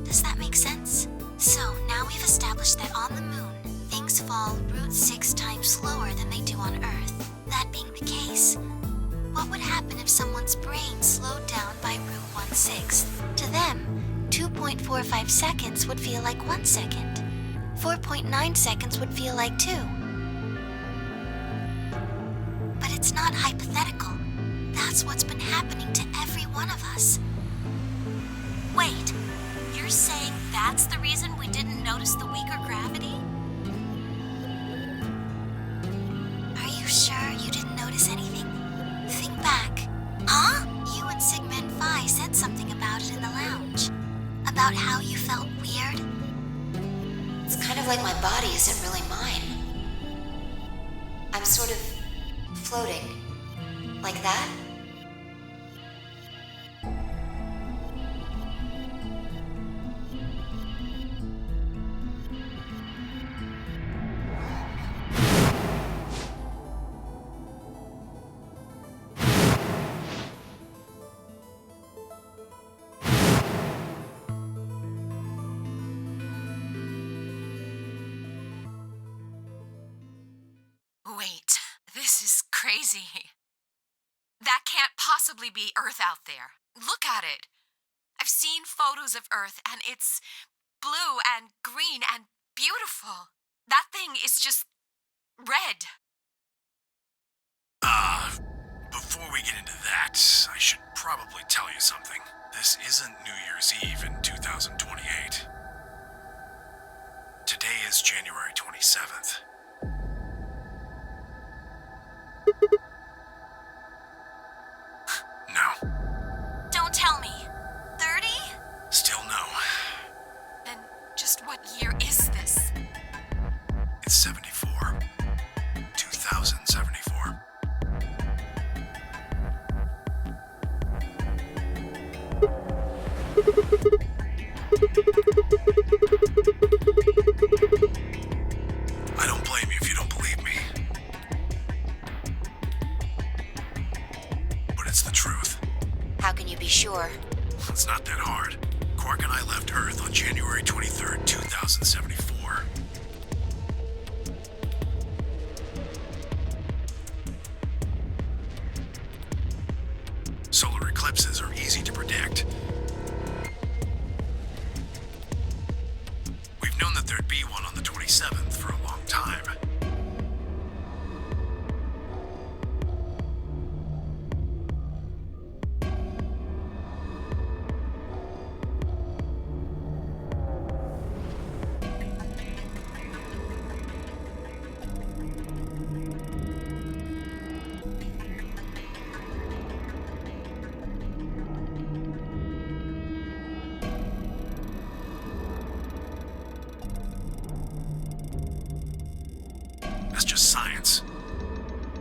Does that make sense? So now we've established that on the moon, things fall root 6 times slower than they do on Earth. That being the case, what would happen if someone's brain slowed down by root 1/6? To them, 2.45 seconds would feel like 1 second. 4.9 seconds would feel like 2. But it's not hypothetical. That's what's been happening to every one of us. Wait, you're saying that's the reason we didn't notice the weaker gravity? Are you sure you didn't notice anything? Think back. Huh? You and Sigma and Phi said something about it in the lounge. About how you felt weird. It's kind of like my body isn't really mine. I'm sort of floating. Like that? Wait, this is crazy. That can't possibly be Earth out there. Look at it. I've seen photos of Earth and it's blue and green and beautiful. That thing is just red. Before we get into that, I should probably tell you something. This isn't New Year's Eve in 2028. Today is January 27th. No. Don't tell me. 30? Still no. Then just what year is this? It's 74. 2074. I don't blame you if you don't believe me. But it's the truth. How can you be sure? It's not that hard. Quark and I left Earth on January 23rd, 2074. Solar eclipses are easy to predict. We've known that there'd be one on the 27th for a long time. That's just science.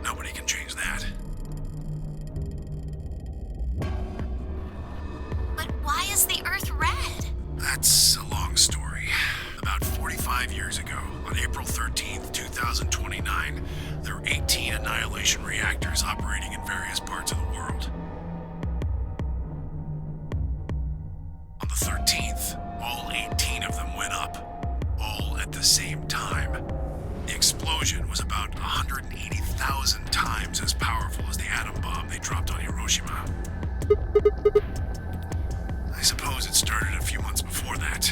Nobody can change that. But why is the Earth red? That's a long story. About 45 years ago, on April 13th, 2029, there were 18 annihilation reactors operating in various parts of the world. On the 13th, all 18 of them went up, all at the same time. The explosion was about 180,000 times as powerful as the atom bomb they dropped on Hiroshima. I suppose it started a few months before that.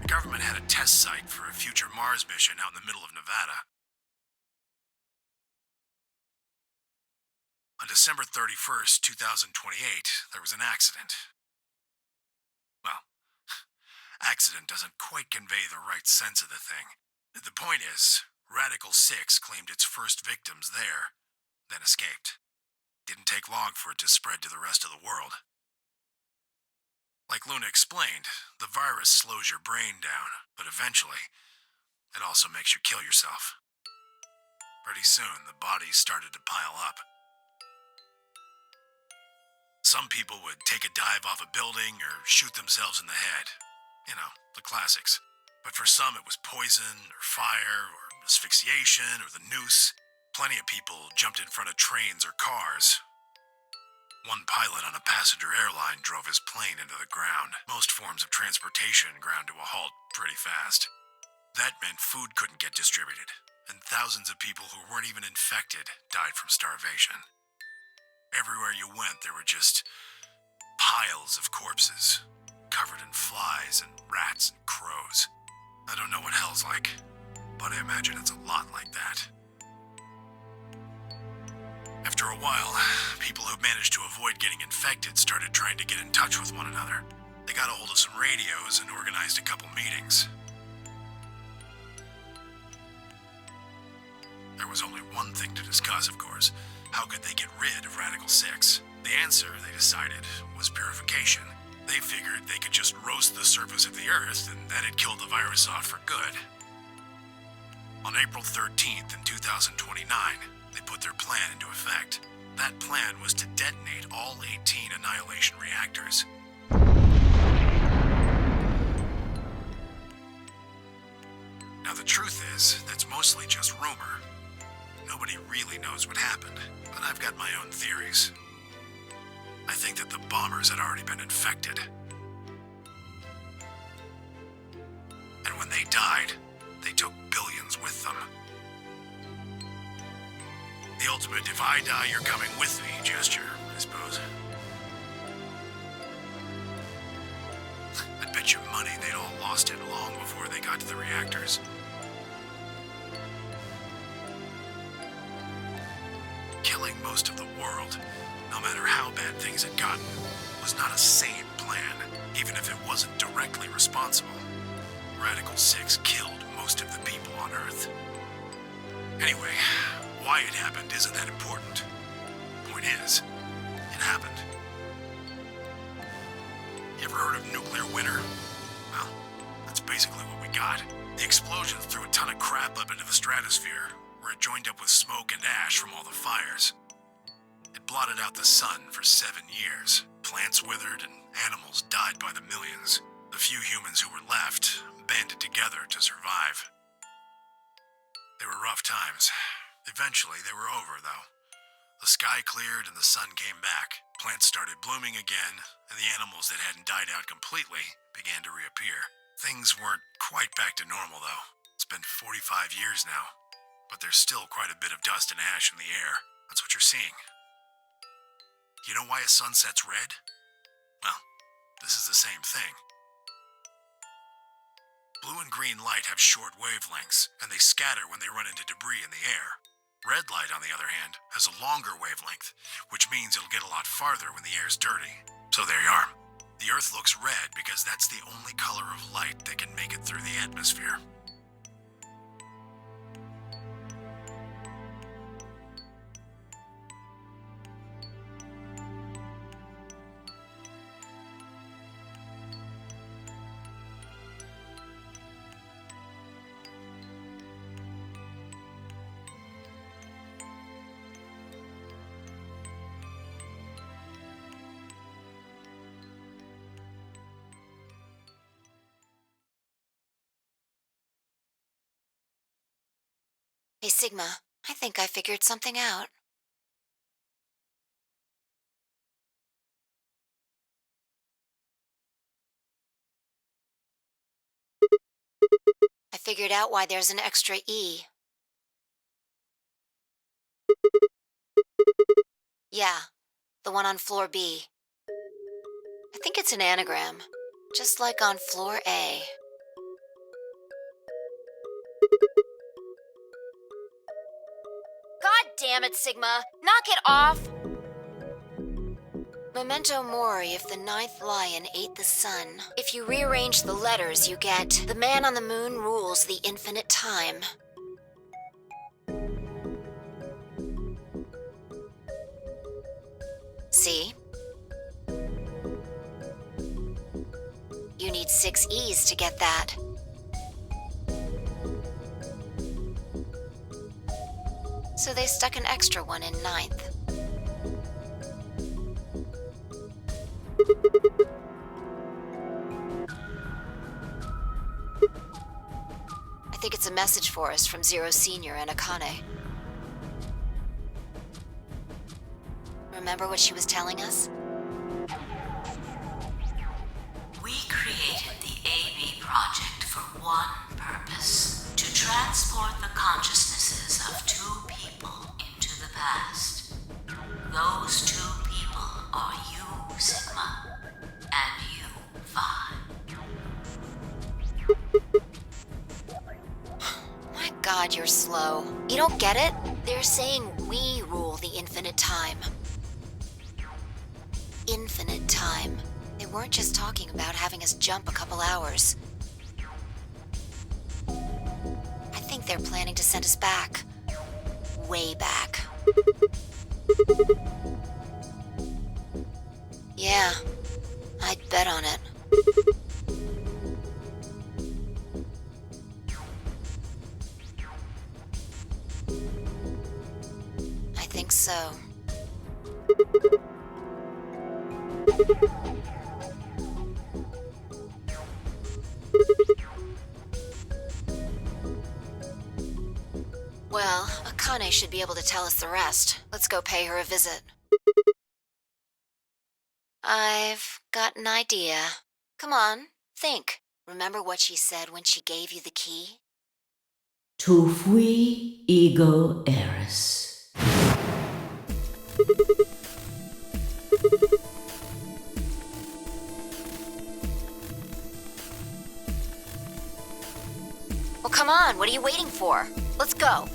The government had a test site for a future Mars mission out in the middle of Nevada. On December 31st, 2028, there was an accident. Well, accident doesn't quite convey the right sense of the thing. The point is, Radical 6 claimed its first victims there, then escaped. Didn't take long for it to spread to the rest of the world. Like Luna explained, the virus slows your brain down, but eventually, it also makes you kill yourself. Pretty soon, the bodies started to pile up. Some people would take a dive off a building or shoot themselves in the head. You know, the classics. But for some, it was poison, or fire, or asphyxiation, or the noose. Plenty of people jumped in front of trains or cars. One pilot on a passenger airline drove his plane into the ground. Most forms of transportation ground to a halt pretty fast. That meant food couldn't get distributed, and thousands of people who weren't even infected died from starvation. Everywhere you went, there were just piles of corpses, covered in flies and rats and crows. I don't know what hell's like, but I imagine it's a lot like that. After a while, people who managed to avoid getting infected started trying to get in touch with one another. They got a hold of some radios and organized a couple meetings. There was only one thing to discuss, of course. How could they get rid of Radical 6? The answer, they decided, was purification. They figured they could just roast the surface of the Earth and that'd kill the virus off for good. On April 13th in 2029, they put their plan into effect. That plan was to detonate all 18 annihilation reactors. Now the truth is, that's mostly just rumor. Nobody really knows what happened, but I've got my own theories. I think that the bombers had already been infected. And when they died, they took billions with them. The ultimate if I die, you're coming with me gesture, I suppose. I'd bet you money they'd all lost it long before they got to the reactors. Killing most of the world, no matter how bad things had gotten, was not a sane plan, even if it wasn't directly responsible. Radical 6 killed most of the people on Earth. Anyway, why it happened isn't that important. Point is, it happened. You ever heard of nuclear winter? Well, that's basically what we got. The explosion threw a ton of crap up into the stratosphere, where it joined up with smoke and ash from all the fires. It blotted out the sun for 7 years. Plants withered and animals died by the millions. The few humans who were left banded together to survive. They were rough times. Eventually, they were over, though. The sky cleared and the sun came back. Plants started blooming again, and the animals that hadn't died out completely began to reappear. Things weren't quite back to normal, though. It's been 45 years now, but there's still quite a bit of dust and ash in the air. That's what you're seeing. You know why a sunset's red? Well, this is the same thing. Blue and green light have short wavelengths, and they scatter when they run into debris in the air. Red light, on the other hand, has a longer wavelength, which means it'll get a lot farther when the air's dirty. So there you are. The Earth looks red because that's the only color of light that can make it through the atmosphere. Hey, Sigma, I think I figured something out. I figured out why there's an extra E. Yeah, the one on floor B. I think it's an anagram, just like on floor A. God damn it, Sigma! Knock it off! Memento mori if the ninth lion ate the sun. If you rearrange the letters, you get the man on the moon rules the infinite time. See? You need 6 E's to get that. So they stuck an extra one in ninth. I think it's a message for us from Zero Senior and Akane. Remember what she was telling us? We created the AB project for one purpose: to transport the consciousnesses of 2 people into the past. Those 2 people are you, Sigma, and you, Vi. My God, you're slow. You don't get it? They're saying we rule the infinite time. Infinite time. They weren't just talking about having us jump a couple hours. I think they're planning to send us back. Way back. Yeah, I'd bet on it. I think so. Well, Akane should be able to tell us the rest. Let's go pay her a visit. I've got an idea. Come on, think. Remember what she said when she gave you the key? Tu fui ego eris. Well, come on, what are you waiting for? Let's go.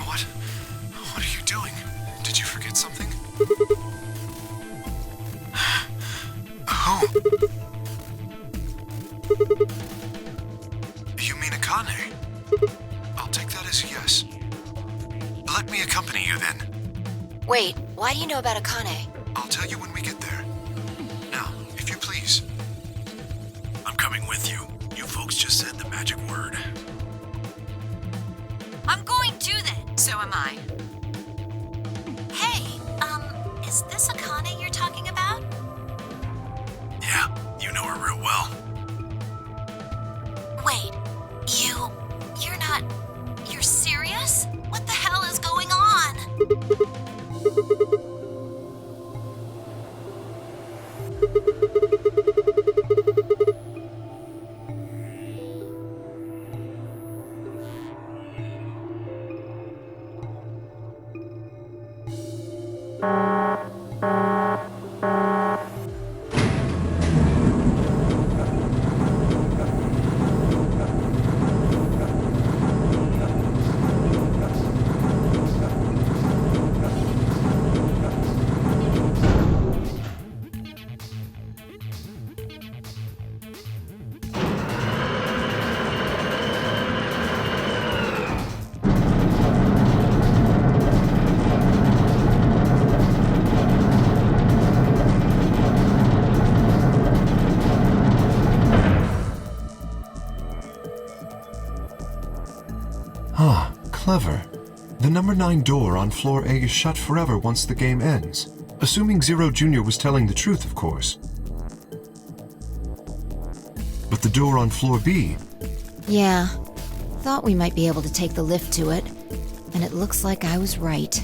What? Akane? I'll take that as a yes. Let me accompany you then. Wait, why do you know about Akane? I'll tell you when we get there. Now, if you please. I'm coming with you. You folks just said the magic word. I'm going too then. So am I. Hey, is this Akane you're talking about? Yeah, you know her real well. Wait, you're not... You're serious? What the hell is going on? Ah, clever. The number 9 door on floor A is shut forever once the game ends. Assuming Zero Jr. was telling the truth, of course. But the door on floor B... Yeah, thought we might be able to take the lift to it, and it looks like I was right.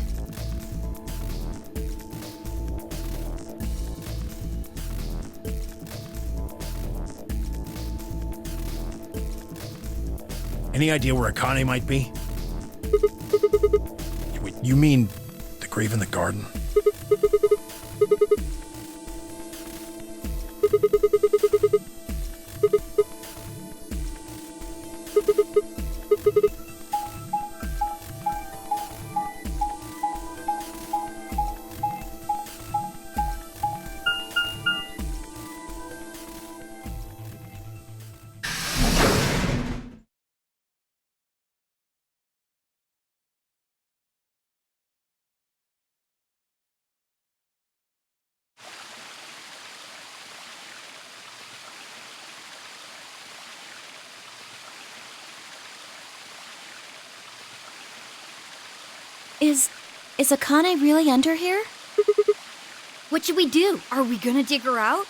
Any idea where Akane might be? You mean the grave in the garden? Is Akane really under here? What should we do? Are we gonna dig her out?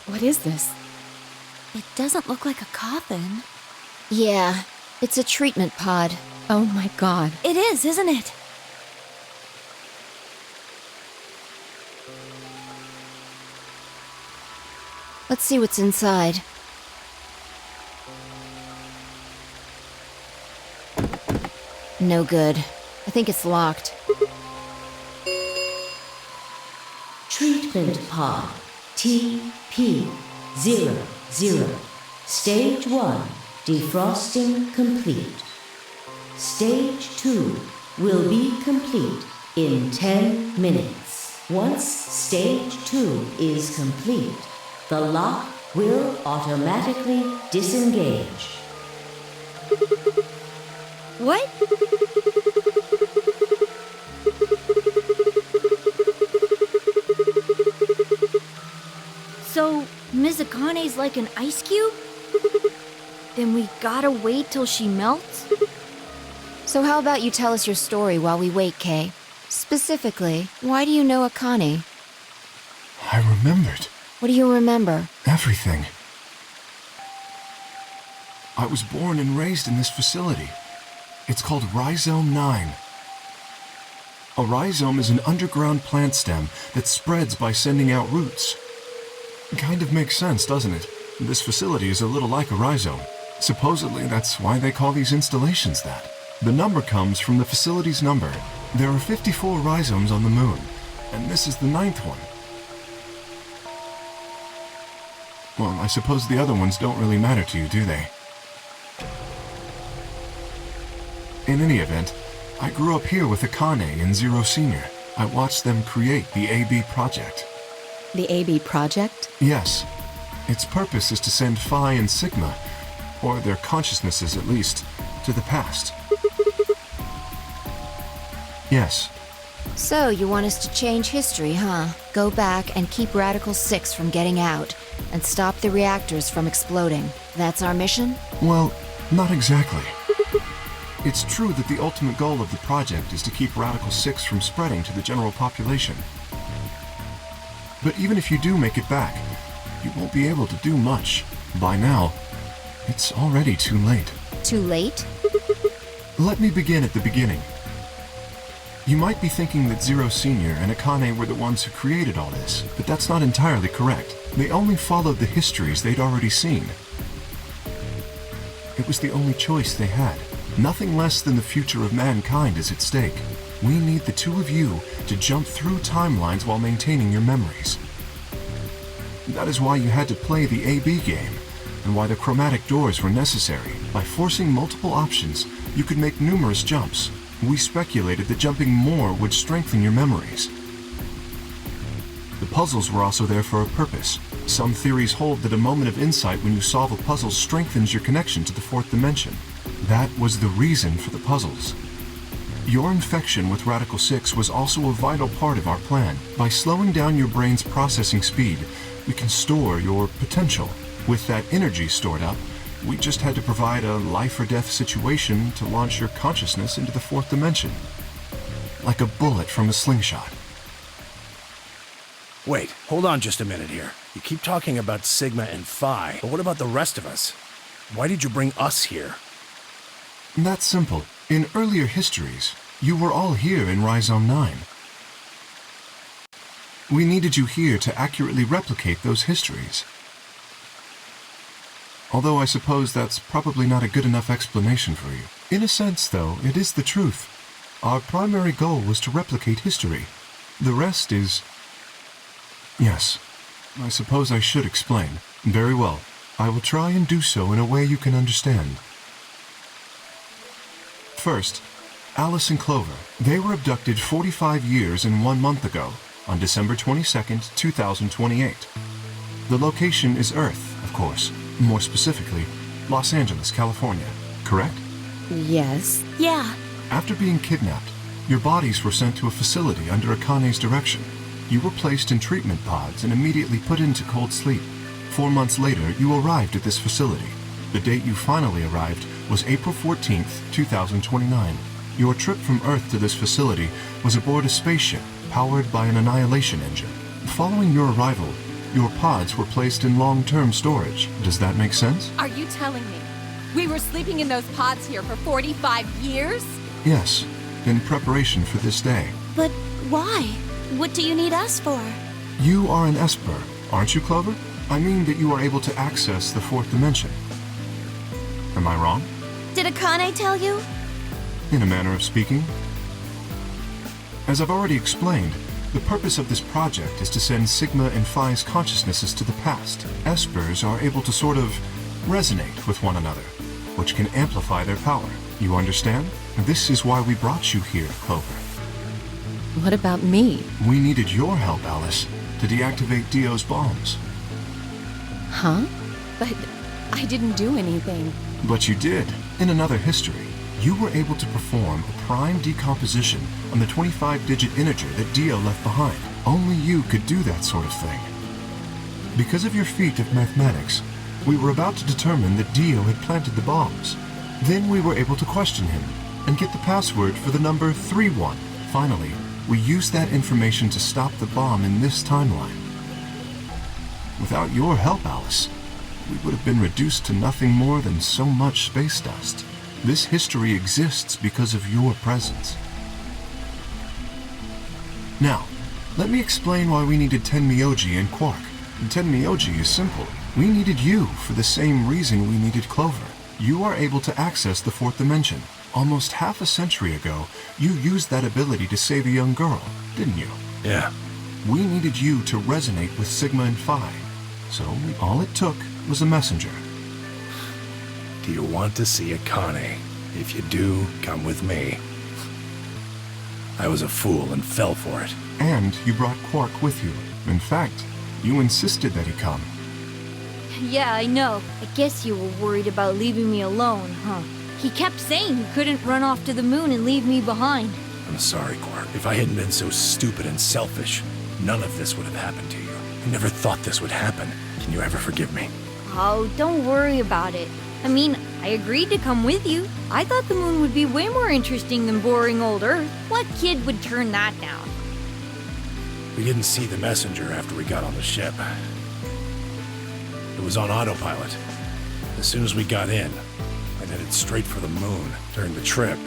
What is this? It doesn't look like a coffin. Yeah, it's a treatment pod. Oh my god. It is, isn't it? Let's see what's inside. No good. I think it's locked. Treatment pod TP00. Stage 1 defrosting complete. Stage 2 will be complete in 10 minutes. Once stage 2 is complete, the lock will automatically disengage. What? So, Ms. Akane's like an ice cube? Then we gotta wait till she melts? So how about you tell us your story while we wait, Kay? Specifically, why do you know Akane? I remembered. What do you remember? Everything. I was born and raised in this facility. It's called Rhizome 9. A rhizome is an underground plant stem that spreads by sending out roots. Kind of makes sense, doesn't it? This facility is a little like a rhizome. Supposedly, that's why they call these installations that. The number comes from the facility's number, There are 54 rhizomes on the moon, and this is the 9th one. Well, I suppose the other ones don't really matter to you, do they? In any event, I grew up here with Akane and Zero Senior. I watched them create the AB project. The AB project? Yes. Its purpose is to send Phi and Sigma, or their consciousnesses at least, to the past. Yes. So, you want us to change history, huh? Go back and keep Radical 6 from getting out, and stop the reactors from exploding. That's our mission? Well, not exactly. It's true that the ultimate goal of the project is to keep Radical 6 from spreading to the general population. But even if you do make it back, you won't be able to do much. By now, it's already too late. Too late? Let me begin at the beginning. You might be thinking that Zero Senior and Akane were the ones who created all this, but that's not entirely correct. They only followed the histories they'd already seen. It was the only choice they had. Nothing less than the future of mankind is at stake. We need the two of you to jump through timelines while maintaining your memories. That is why you had to play the AB game, and why the chromatic doors were necessary. By forcing multiple options, you could make numerous jumps. We speculated that jumping more would strengthen your memories. The puzzles were also there for a purpose. Some theories hold that a moment of insight when you solve a puzzle strengthens your connection to the fourth dimension. That was the reason for the puzzles. Your infection with Radical 6 was also a vital part of our plan. By slowing down your brain's processing speed, we can store your potential. With that energy stored up, we just had to provide a life-or-death situation to launch your consciousness into the fourth dimension. Like a bullet from a slingshot. Wait, hold on just a minute here. You keep talking about Sigma and Phi, but what about the rest of us? Why did you bring us here? That's simple. In earlier histories, you were all here in Rhizome 9. We needed you here to accurately replicate those histories. Although I suppose that's probably not a good enough explanation for you. In a sense, though, it is the truth. Our primary goal was to replicate history. The rest is... Yes, I suppose I should explain. Very well. I will try and do so in a way you can understand. First, Alice and Clover. They were abducted 45 years and 1 month ago, on December 22nd, 2028. The location is Earth, of course. More specifically, Los Angeles, California. Correct? Yes. Yeah. After being kidnapped, your bodies were sent to a facility under Akane's direction. You were placed in treatment pods and immediately put into cold sleep. 4 months later, you arrived at this facility. The date you finally arrived was April 14th, 2029. Your trip from Earth to this facility was aboard a spaceship powered by an annihilation engine. Following your arrival, your pods were placed in long-term storage. Does that make sense? Are you telling me we were sleeping in those pods here for 45 years? Yes, in preparation for this day. But why? What do you need us for? You are an Esper, aren't you, Clover? I mean that you are able to access the fourth dimension. Am I wrong? Did Akane tell you? In a manner of speaking. As I've already explained, the purpose of this project is to send Sigma and Phi's consciousnesses to the past. Espers are able to sort of resonate with one another, which can amplify their power. You understand? This is why we brought you here, Clover. What about me? We needed your help, Alice, to deactivate Dio's bombs. Huh? But I didn't do anything. But you did. In another history, you were able to perform a prime decomposition on the 25-digit integer that Dio left behind. Only you could do that sort of thing. Because of your feat of mathematics, we were about to determine that Dio had planted the bombs. Then we were able to question him and get the password for the number 31. Finally, we used that information to stop the bomb in this timeline. Without your help, Alice, we would have been reduced to nothing more than so much space dust. This history exists because of your presence. Now, let me explain why we needed Tenmyoji and Quark. Tenmyoji is simple. We needed you for the same reason we needed Clover. You are able to access the fourth dimension. Almost half a century ago, you used that ability to save a young girl, didn't you? Yeah. We needed you to resonate with Sigma and Phi, so all it took was a messenger. Do you want to see Akane? If you do, come with me. I was a fool and fell for it. And you brought Quark with you. In fact, you insisted that he come. Yeah, I know. I guess you were worried about leaving me alone, huh? He kept saying he couldn't run off to the moon and leave me behind. I'm sorry, Quark. If I hadn't been so stupid and selfish, none of this would have happened to you. I never thought this would happen. Can you ever forgive me? Oh, don't worry about it. I mean, I agreed to come with you. I thought the moon would be way more interesting than boring old Earth. What kid would turn that down? We didn't see the messenger after we got on the ship. It was on autopilot. As soon as we got in, I headed straight for the moon. During the trip,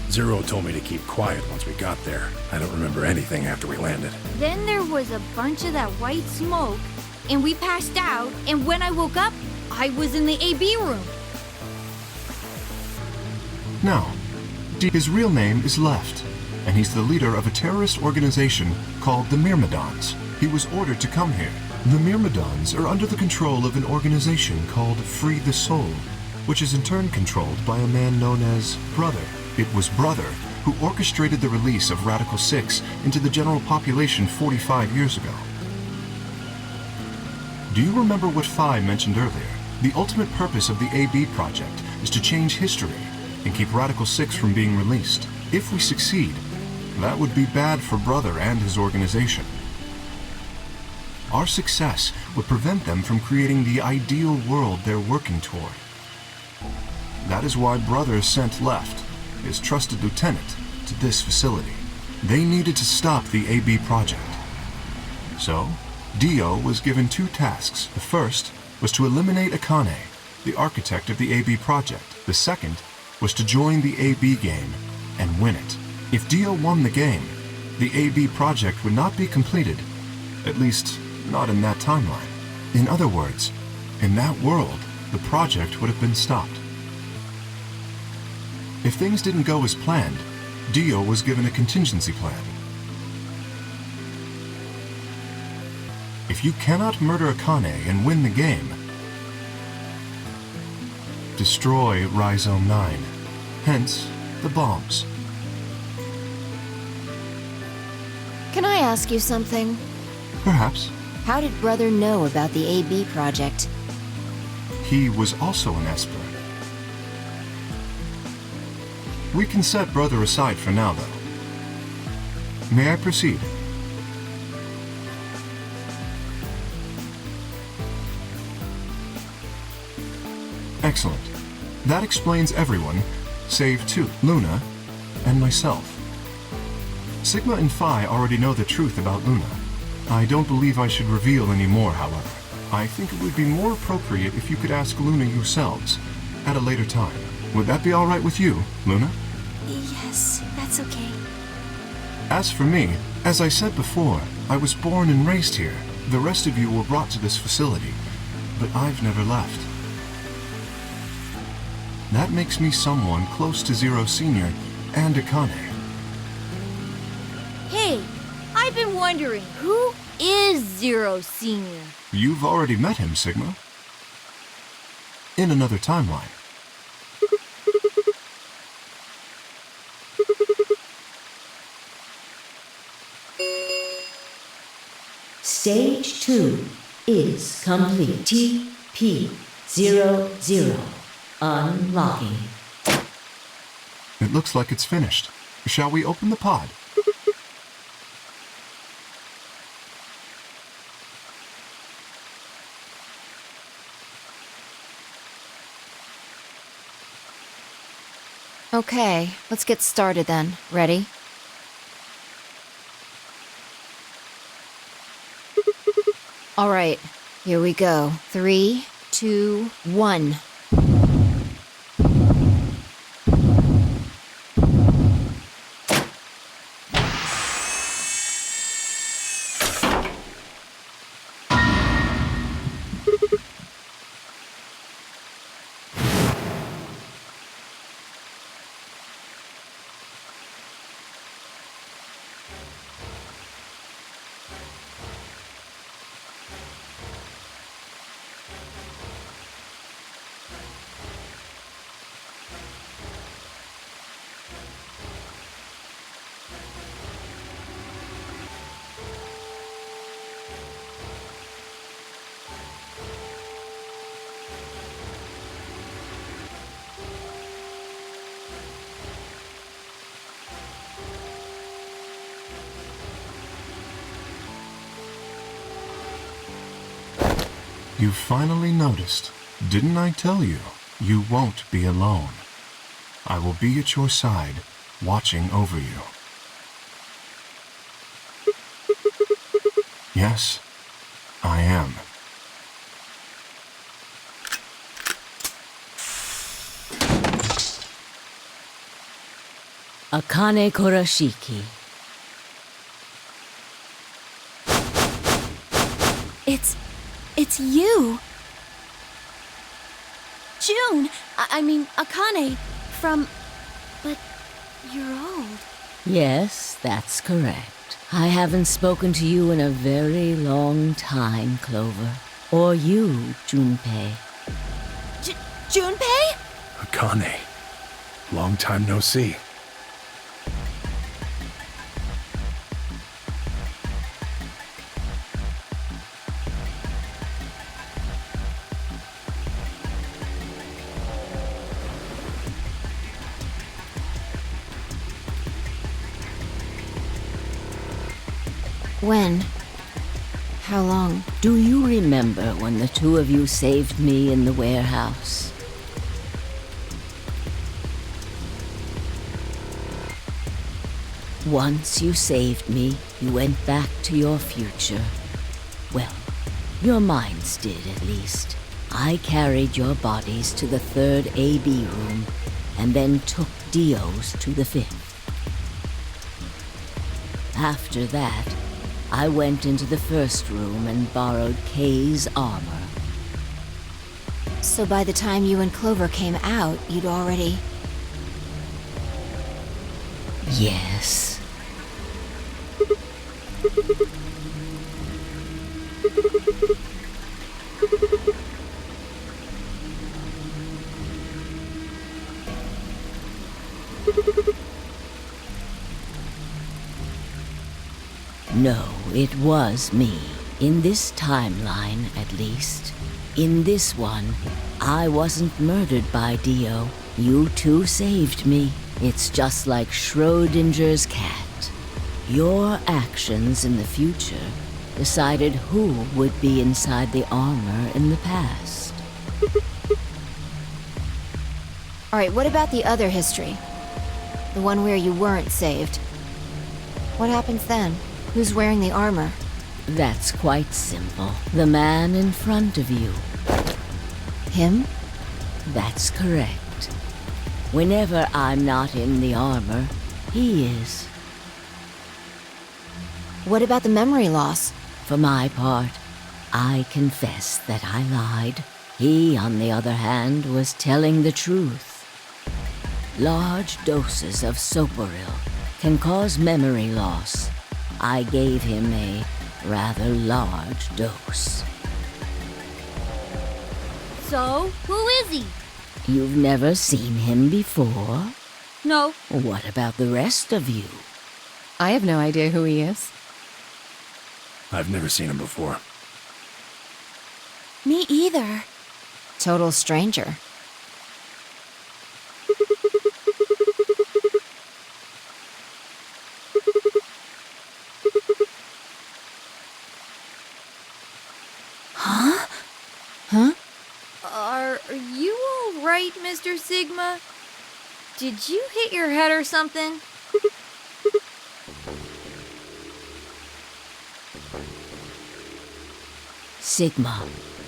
Zero told me to keep quiet once we got there. I don't remember anything after we landed. Then there was a bunch of that white smoke, and we passed out, and when I woke up, I was in the AB room. Now, his real name is Left, and he's the leader of a terrorist organization called the Myrmidons. He was ordered to come here. The Myrmidons are under the control of an organization called Free the Soul, which is in turn controlled by a man known as Brother. It was Brother who orchestrated the release of Radical 6 into the general population 45 years ago. Do you remember what Phi mentioned earlier? The ultimate purpose of the AB project is to change history and keep Radical 6 from being released. If we succeed, that would be bad for Brother and his organization. Our success would prevent them from creating the ideal world they're working toward. That is why Brother sent Left, his trusted lieutenant, to this facility. They needed to stop the AB project. So, Dio was given two tasks. The first was to eliminate Akane, the architect of the AB project. The second was to join the AB game and win it. If Dio won the game, the AB project would not be completed, at least not in that timeline. In other words, in that world, the project would have been stopped. If things didn't go as planned, Dio was given a contingency plan. If you cannot murder Akane and win the game, destroy Rhizome 9, hence the bombs. Can I ask you something? Perhaps. How did Brother know about the AB project? He was also an Esper. We can set Brother aside for now, though. May I proceed? Excellent. That explains everyone, save two, Luna and myself. Sigma and Phi already know the truth about Luna. I don't believe I should reveal any more, however. I think it would be more appropriate if you could ask Luna yourselves at a later time. Would that be all right with you, Luna? Yes, that's okay. As for me, as I said before, I was born and raised here. The rest of you were brought to this facility, but I've never left. That makes me someone close to Zero Senior and Akane. Hey, I've been wondering, who is Zero Senior? You've already met him, Sigma. In another timeline. Stage 2 is complete. TP00 unlocking. It looks like it's finished. Shall we open the pod? Okay, let's get started then. Ready? All right, here we go. 3, 2, 1. You finally noticed. Didn't I tell you? You won't be alone. I will be at your side, watching over you. Yes, I am. Akane Kurashiki. It's you! June! I mean, Akane, from... But you're old. Yes, that's correct. I haven't spoken to you in a very long time, Clover. Or you, Junpei. Junpei? Akane. Long time no see. When? How long? Do you remember when the two of you saved me in the warehouse? Once you saved me, you went back to your future. Well, your minds did, at least. I carried your bodies to the third AB room, and then took Dio's to the fifth. After that, I went into the first room and borrowed Kay's armor. So by the time you and Clover came out, you'd already... Yes. No, it was me. In this timeline, at least. In this one, I wasn't murdered by Dio. You two saved me. It's just like Schrodinger's cat. Your actions in the future decided who would be inside the armor in the past. Alright, what about the other history? The one where you weren't saved. What happens then? Who's wearing the armor? That's quite simple. The man in front of you. Him? That's correct. Whenever I'm not in the armor, he is. What about the memory loss? For my part, I confess that I lied. He, on the other hand, was telling the truth. Large doses of soporil can cause memory loss. I gave him a rather large dose. So, who is he? You've never seen him before? No. What about the rest of you? I have no idea who he is. I've never seen him before. Me either. Total stranger. Huh? Huh? Are you all right, Mr. Sigma? Did you hit your head or something? Sigma,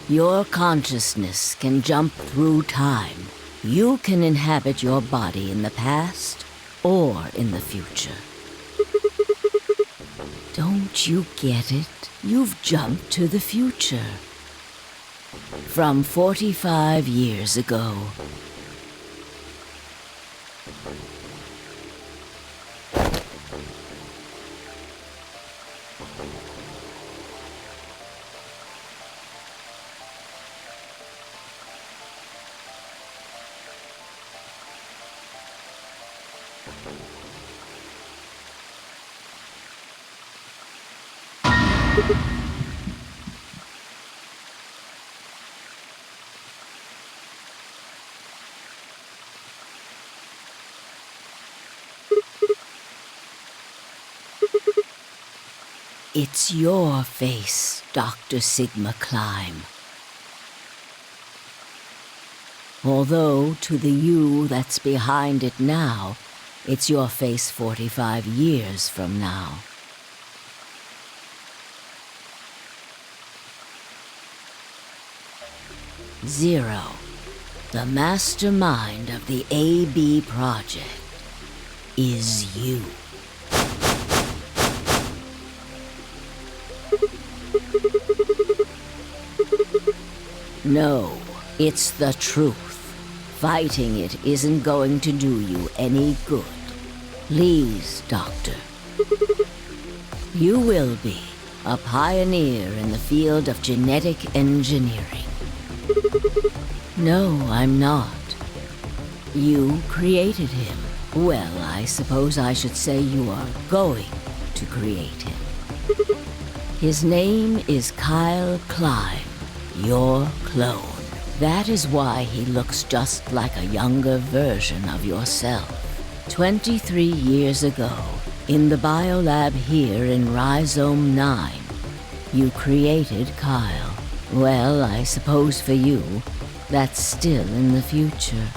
your consciousness can jump through time. You can inhabit your body in the past or in the future. Don't you get it? You've jumped to the future. From 45 years ago. It's your face, Dr. Sigma Climb. Although, to the you that's behind it now, it's your face 45 years from now. Zero, the mastermind of the AB project, is you. No, it's the truth. Fighting it isn't going to do you any good. Please, Doctor. You will be a pioneer in the field of genetic engineering. No, I'm not. You created him. Well, I suppose I should say you are going to create him. His name is Kyle Klein, your clone. That is why he looks just like a younger version of yourself. 23 years ago, in the biolab here in Rhizome 9, you created Kyle. Well, I suppose for you, that's still in the future.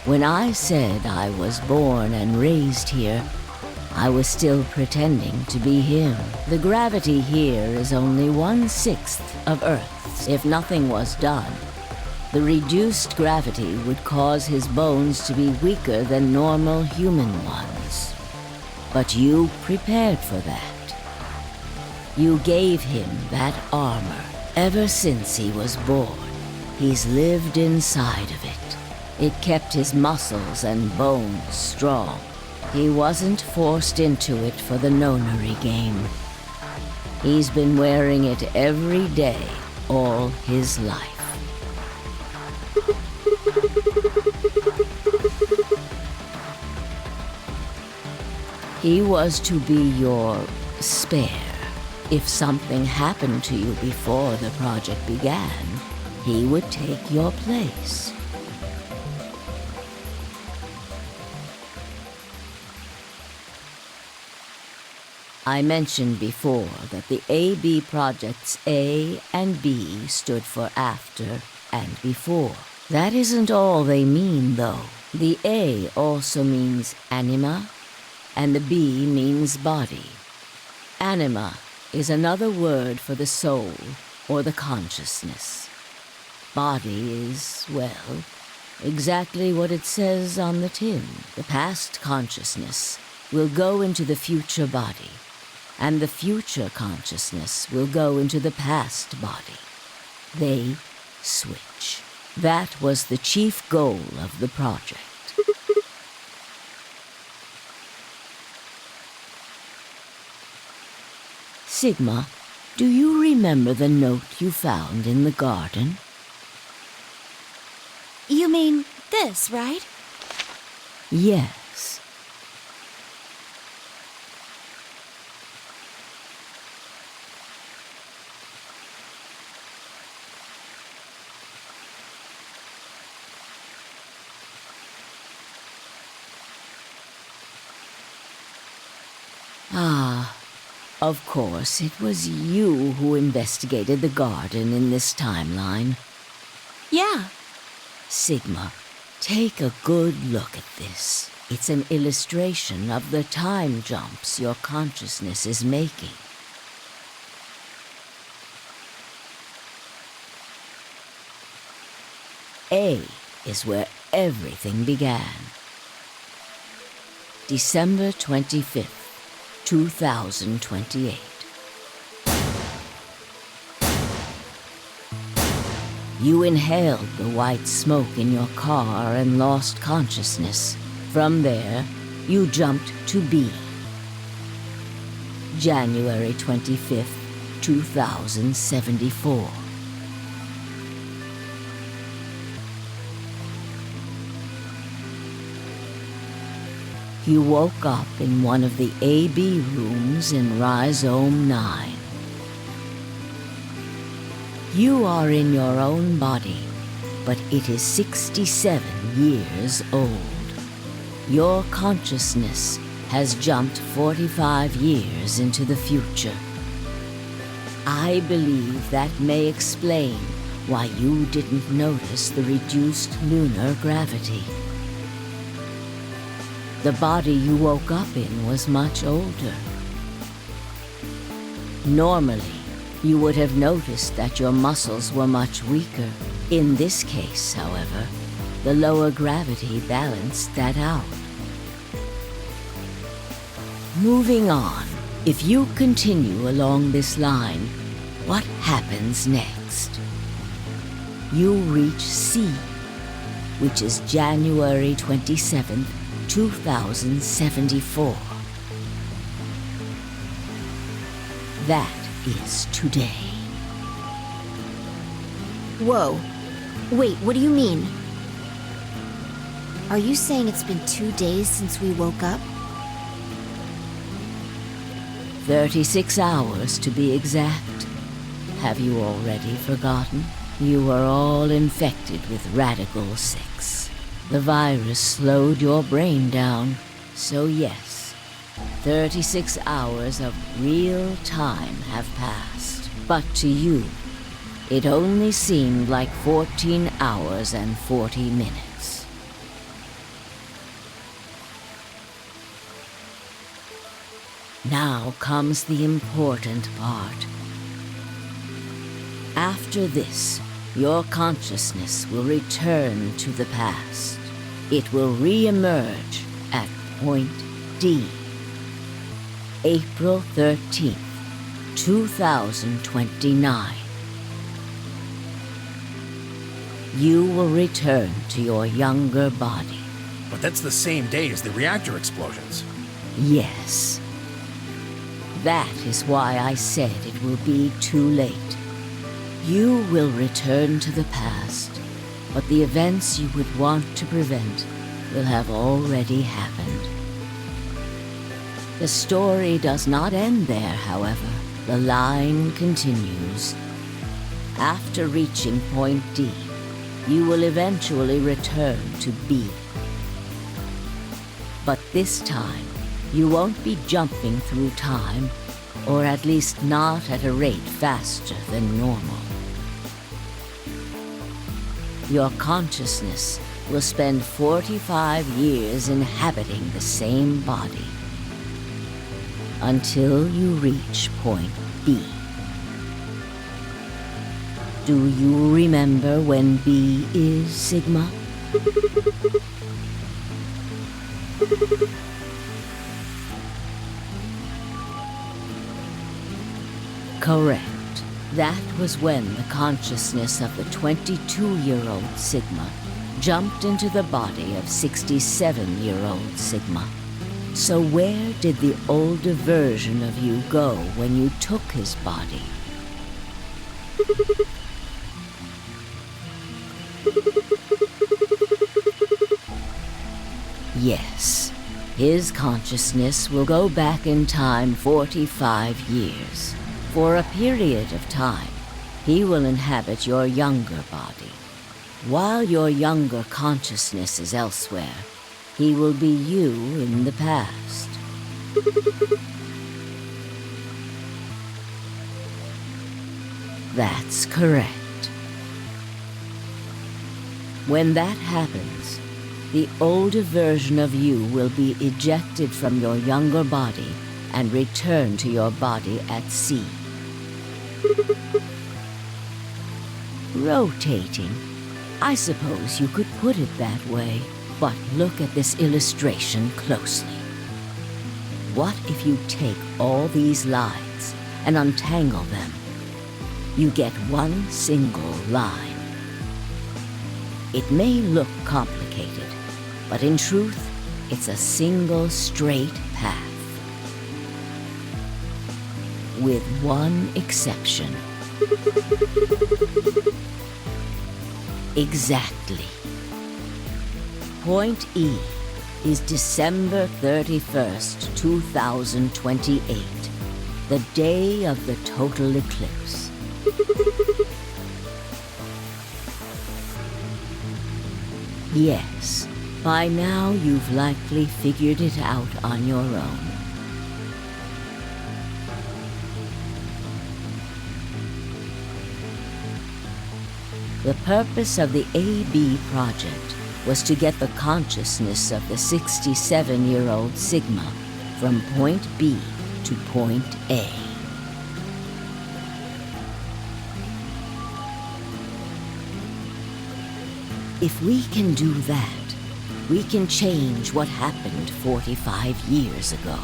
When I said I was born and raised here, I was still pretending to be him. The gravity here is only 1/6 of Earth's. If nothing was done, the reduced gravity would cause his bones to be weaker than normal human ones. But you prepared for that. You gave him that armor. Ever since he was born, he's lived inside of it. It kept his muscles and bones strong. He wasn't forced into it for the Nonary game. He's been wearing it every day, all his life. He was to be your spare. If something happened to you before the project began, he would take your place. I mentioned before that the AB projects A and B stood for after and before. That isn't all they mean, though. The A also means anima, and the B means body. Anima is another word for the soul or the consciousness. Body is, well, exactly what it says on the tin. The past consciousness will go into the future body, and the future consciousness will go into the past body. They switch. That was the chief goal of the project. Sigma, do you remember the note you found in the garden? You mean this, right? Yes. Ah, of course, it was you who investigated the garden in this timeline. Yeah. Sigma, take a good look at this. It's an illustration of the time jumps your consciousness is making. A is where everything began. December 25th. 2028. You inhaled the white smoke in your car and lost consciousness. From there, you jumped to B. January 25th, 2074. You woke up in one of the AB rooms in Rhizome 9. You are in your own body, but it is 67 years old. Your consciousness has jumped 45 years into the future. I believe that may explain why you didn't notice the reduced lunar gravity. The body you woke up in was much older. Normally, you would have noticed that your muscles were much weaker. In this case, however, the lower gravity balanced that out. Moving on, if you continue along this line, what happens next? You reach C, which is January 27th, 2074. That is today. Whoa. Wait, what do you mean? Are you saying it's been 2 days since we woke up? 36 hours to be exact. Have you already forgotten? You were all infected with Radical 6. The virus slowed your brain down, so yes, 36 hours of real time have passed. But to you, it only seemed like 14 hours and 40 minutes. Now comes the important part. After this, your consciousness will return to the past. It will re-emerge at point D. April 13th, 2029. You will return to your younger body. But that's the same day as the reactor explosions. Yes. That is why I said it will be too late. You will return to the past, but the events you would want to prevent will have already happened. The story does not end there, however. The line continues. After reaching point D, you will eventually return to B. But this time, you won't be jumping through time, or at least not at a rate faster than normal. Your consciousness will spend 45 years inhabiting the same body, until you reach point B. Do you remember when B is, Sigma? Correct. That was when the consciousness of the 22-year-old Sigma jumped into the body of 67-year-old Sigma. So where did the older version of you go when you took his body? Yes, his consciousness will go back in time 45 years. For a period of time, he will inhabit your younger body. While your younger consciousness is elsewhere, he will be you in the past. That's correct. When that happens, the older version of you will be ejected from your younger body and return to your body at C. Rotating. I suppose you could put it that way, but look at this illustration closely. What if you take all these lines and untangle them? You get one single line. It may look complicated, but in truth, it's a single straight path. With one exception. Exactly. Point E is December 31st, 2028, the day of the total eclipse. Yes, by now you've likely figured it out on your own. The purpose of the AB project was to get the consciousness of the 67-year-old Sigma from point B to point A. If we can do that, we can change what happened 45 years ago.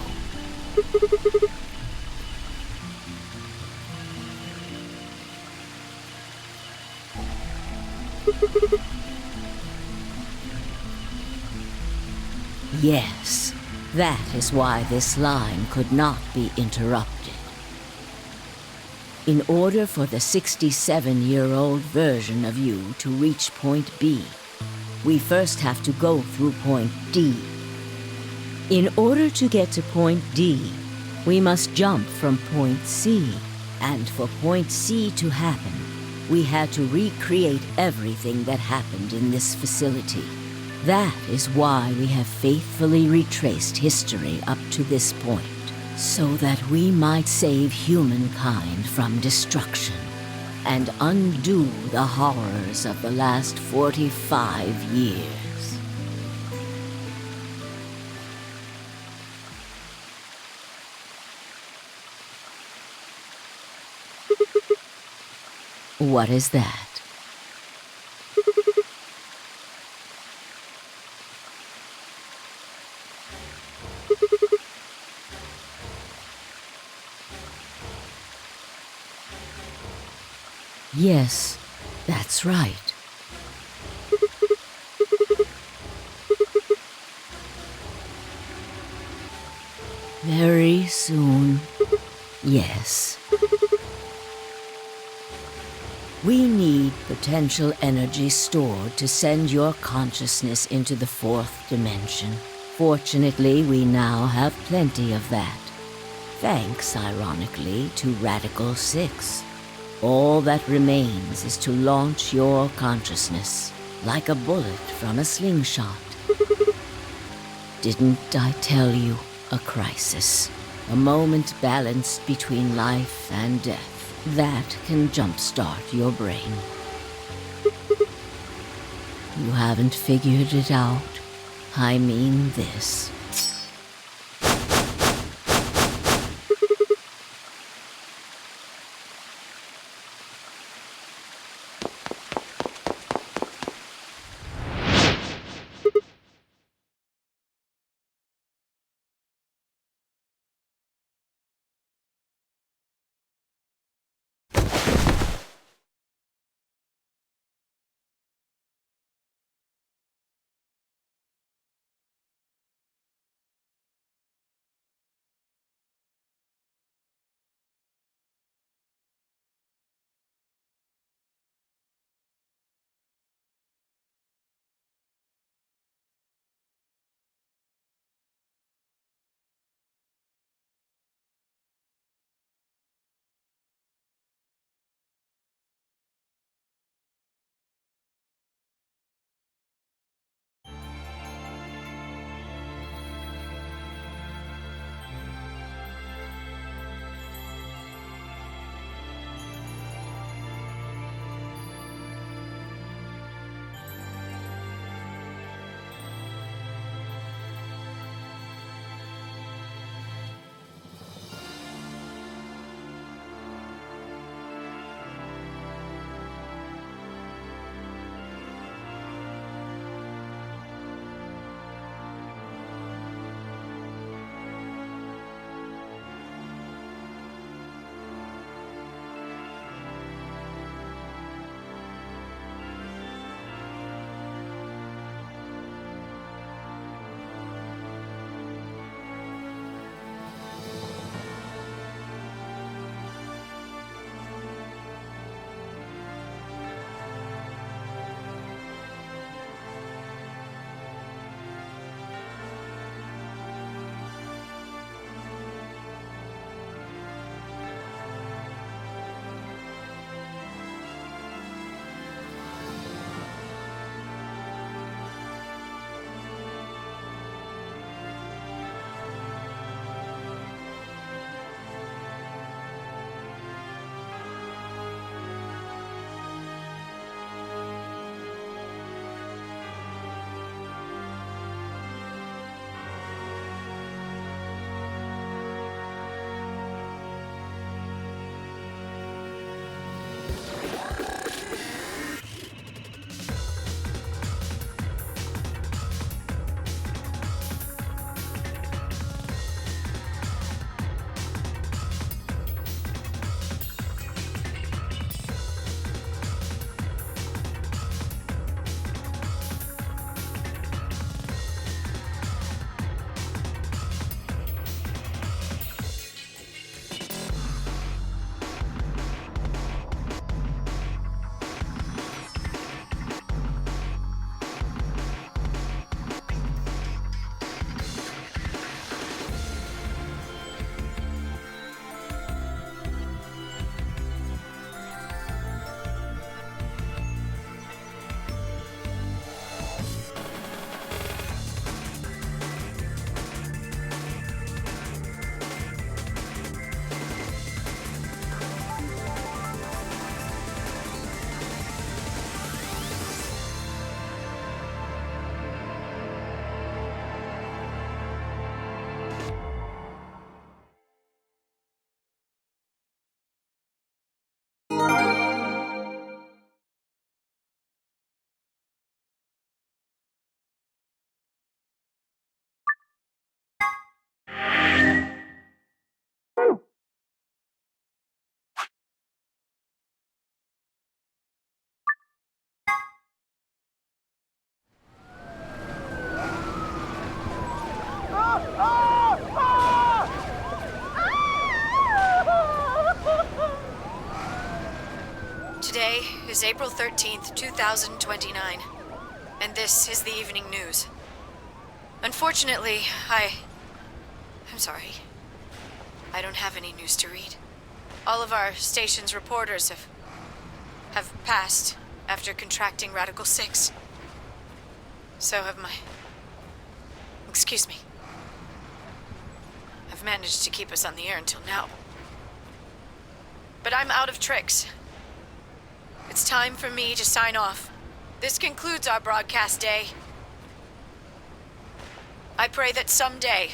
Yes, that is why this line could not be interrupted. In order for the 67-year-old version of you to reach point B, we first have to go through point D. In order to get to point D, we must jump from point C, and for point C to happen, we had to recreate everything that happened in this facility. That is why we have faithfully retraced history up to this point, so that we might save humankind from destruction and undo the horrors of the last 45 years. What is that? Yes, that's right. Very soon, yes. We need potential energy stored to send your consciousness into the fourth dimension. Fortunately, we now have plenty of that. Thanks, ironically, to Radical 6. All that remains is to launch your consciousness, like a bullet from a slingshot. Didn't I tell you? A crisis. A moment balanced between life and death. That can jumpstart your brain. You haven't figured it out. I mean this. Today is April 13th, 2029, and this is the evening news. Unfortunately, I'm sorry. I don't have any news to read. All of our station's reporters have passed after contracting Radical 6. So have my... Excuse me. I've managed to keep us on the air until now. But I'm out of tricks. It's time for me to sign off. This concludes our broadcast day. I pray that someday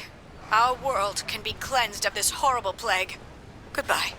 our world can be cleansed of this horrible plague. Goodbye.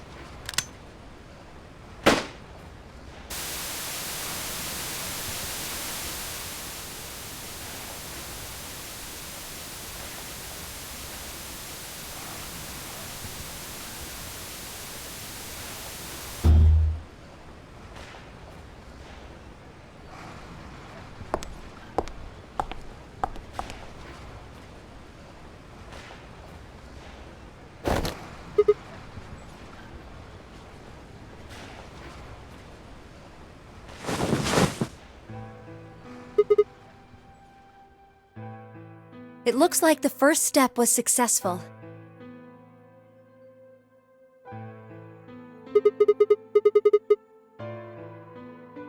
It looks like the first step was successful.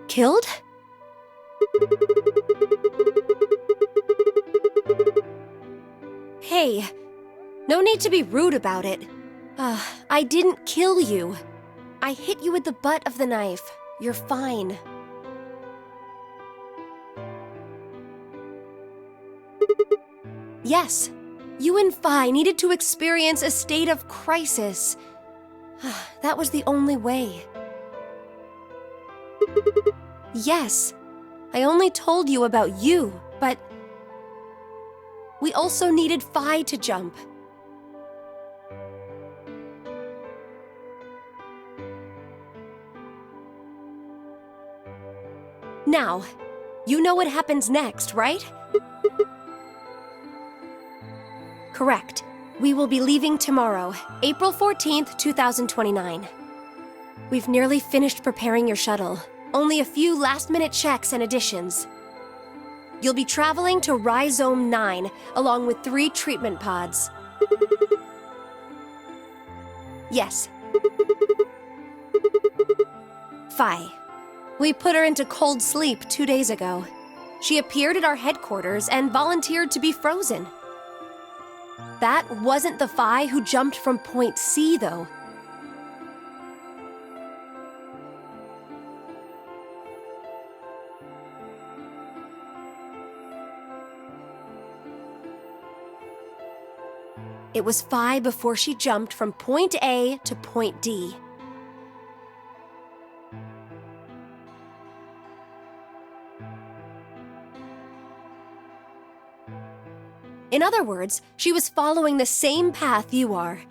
Killed? Hey, no need to be rude about it. I didn't kill you. I hit you with the butt of the knife. You're fine. Yes, you and Phi needed to experience a state of crisis. That was the only way. Yes, I only told you about you, but we also needed Phi to jump. Now, you know what happens next, right? Correct. We will be leaving tomorrow, April 14th, 2029. We've nearly finished preparing your shuttle. Only a few last-minute checks and additions. You'll be traveling to Rhizome 9, along with 3 treatment pods. Yes. Phi. We put her into cold sleep 2 days ago. She appeared at our headquarters and volunteered to be frozen. That wasn't the Phi who jumped from Point C, though. It was Phi before she jumped from Point A to Point D. In other words, she was following the same path you are.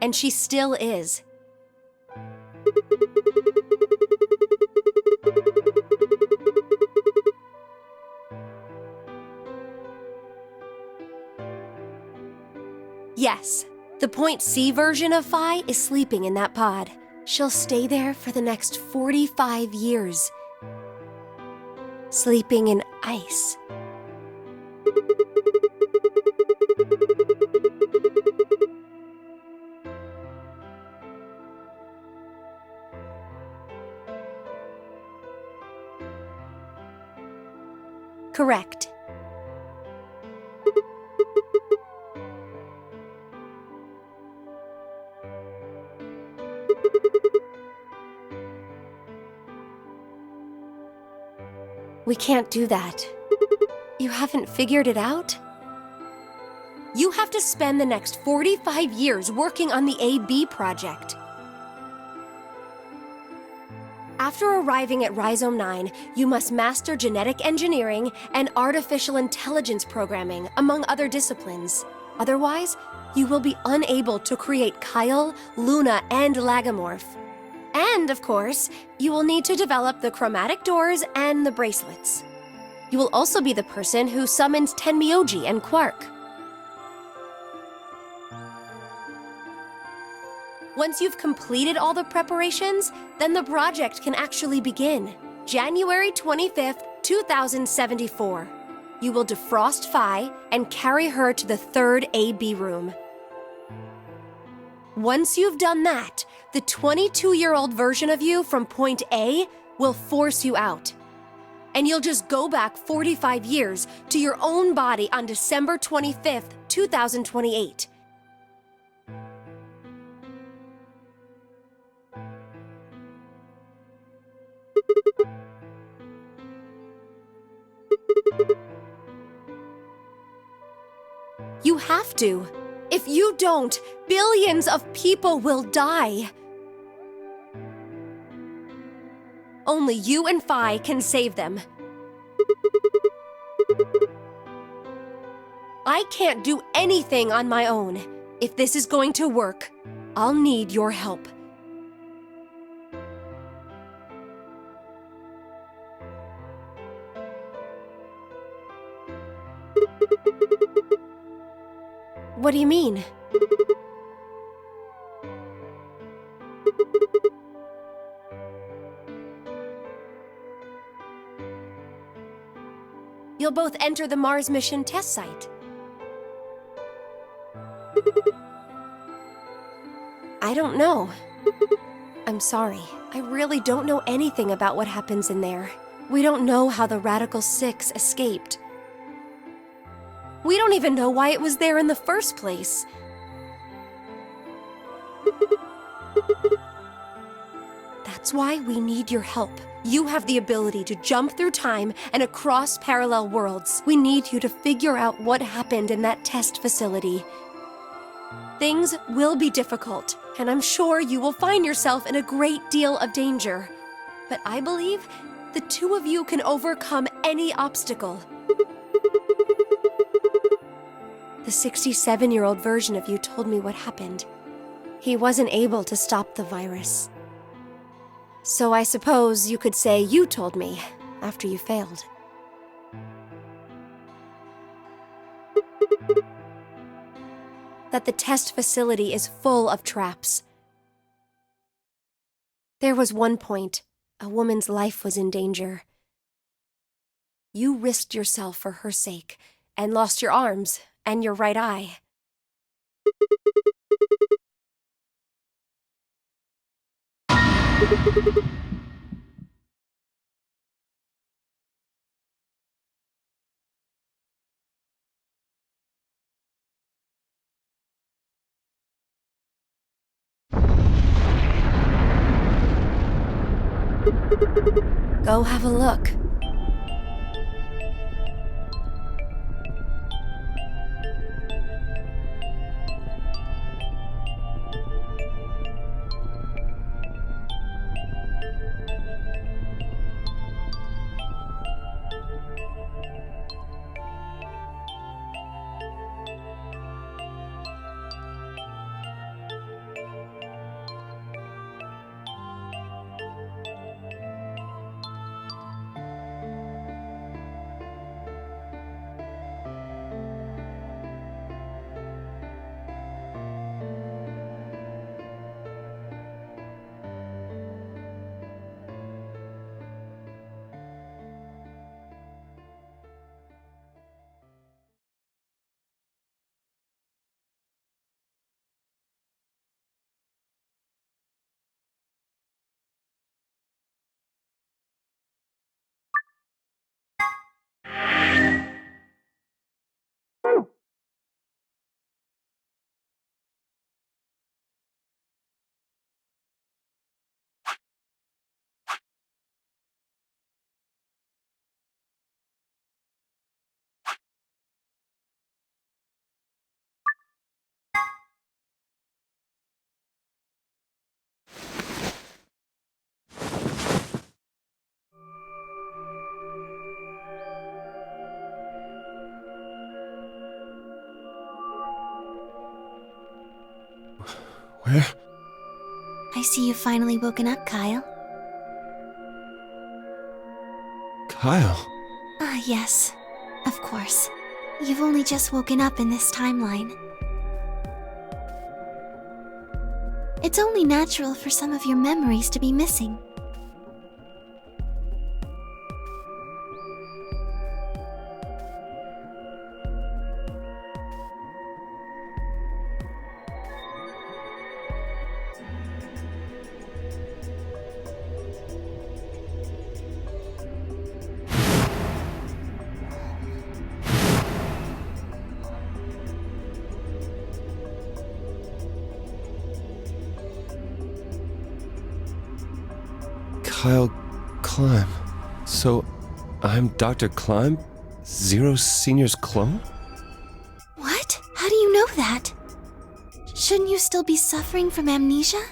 And she still is. Yes, the Point C version of Phi is sleeping in that pod. She'll stay there for the next 45 years. Sleeping in ice. Correct. We can't do that. You haven't figured it out? You have to spend the next 45 years working on the AB project. After arriving at Rhizome 9, you must master genetic engineering and artificial intelligence programming, among other disciplines. Otherwise, you will be unable to create Kyle, Luna, and Lagomorph. And, of course, you will need to develop the chromatic doors and the bracelets. You will also be the person who summons Tenmyoji and Quark. Once you've completed all the preparations, then the project can actually begin. January 25th, 2074. You will defrost Phi and carry her to the third AB room. Once you've done that, the 22-year-old version of you from Point A will force you out. And you'll just go back 45 years to your own body on December 25th, 2028. You have to. If you don't, billions of people will die. Only you and Phi can save them. I can't do anything on my own. If this is going to work, I'll need your help. What do you mean? You'll both enter the Mars mission test site. I don't know. I'm sorry. I really don't know anything about what happens in there. We don't know how the Radical Six escaped. We don't even know why it was there in the first place. That's why we need your help. You have the ability to jump through time and across parallel worlds. We need you to figure out what happened in that test facility. Things will be difficult, and I'm sure you will find yourself in a great deal of danger. But I believe the two of you can overcome any obstacle. The 67-year-old version of you told me what happened. He wasn't able to stop the virus. So I suppose you could say you told me after you failed. That the test facility is full of traps. There was one point, a woman's life was in danger. You risked yourself for her sake and lost your arms and your right eye. Go have a look. Where? I see you've finally woken up, Kyle. Kyle? Ah, yes. Of course. You've only just woken up in this timeline. It's only natural for some of your memories to be missing. Kyle Climb. So, I'm Dr. Climb? Zero Senior's clone? What? How do you know that? Shouldn't you still be suffering from amnesia?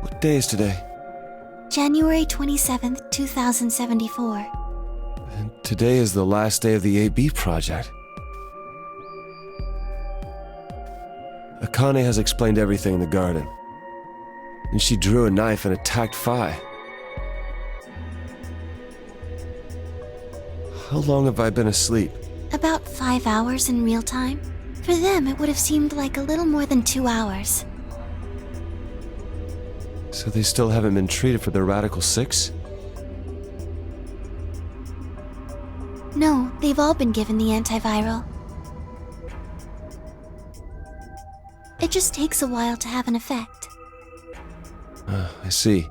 What day is today? January 27th, 2074. And today is the last day of the AB project. Akane has explained everything in the garden. And she drew a knife and attacked Phi. How long have I been asleep? About 5 hours in real time. For them, it would have seemed like a little more than 2 hours. So they still haven't been treated for their Radical 6? No, they've all been given the antiviral. It just takes a while to have an effect. I see.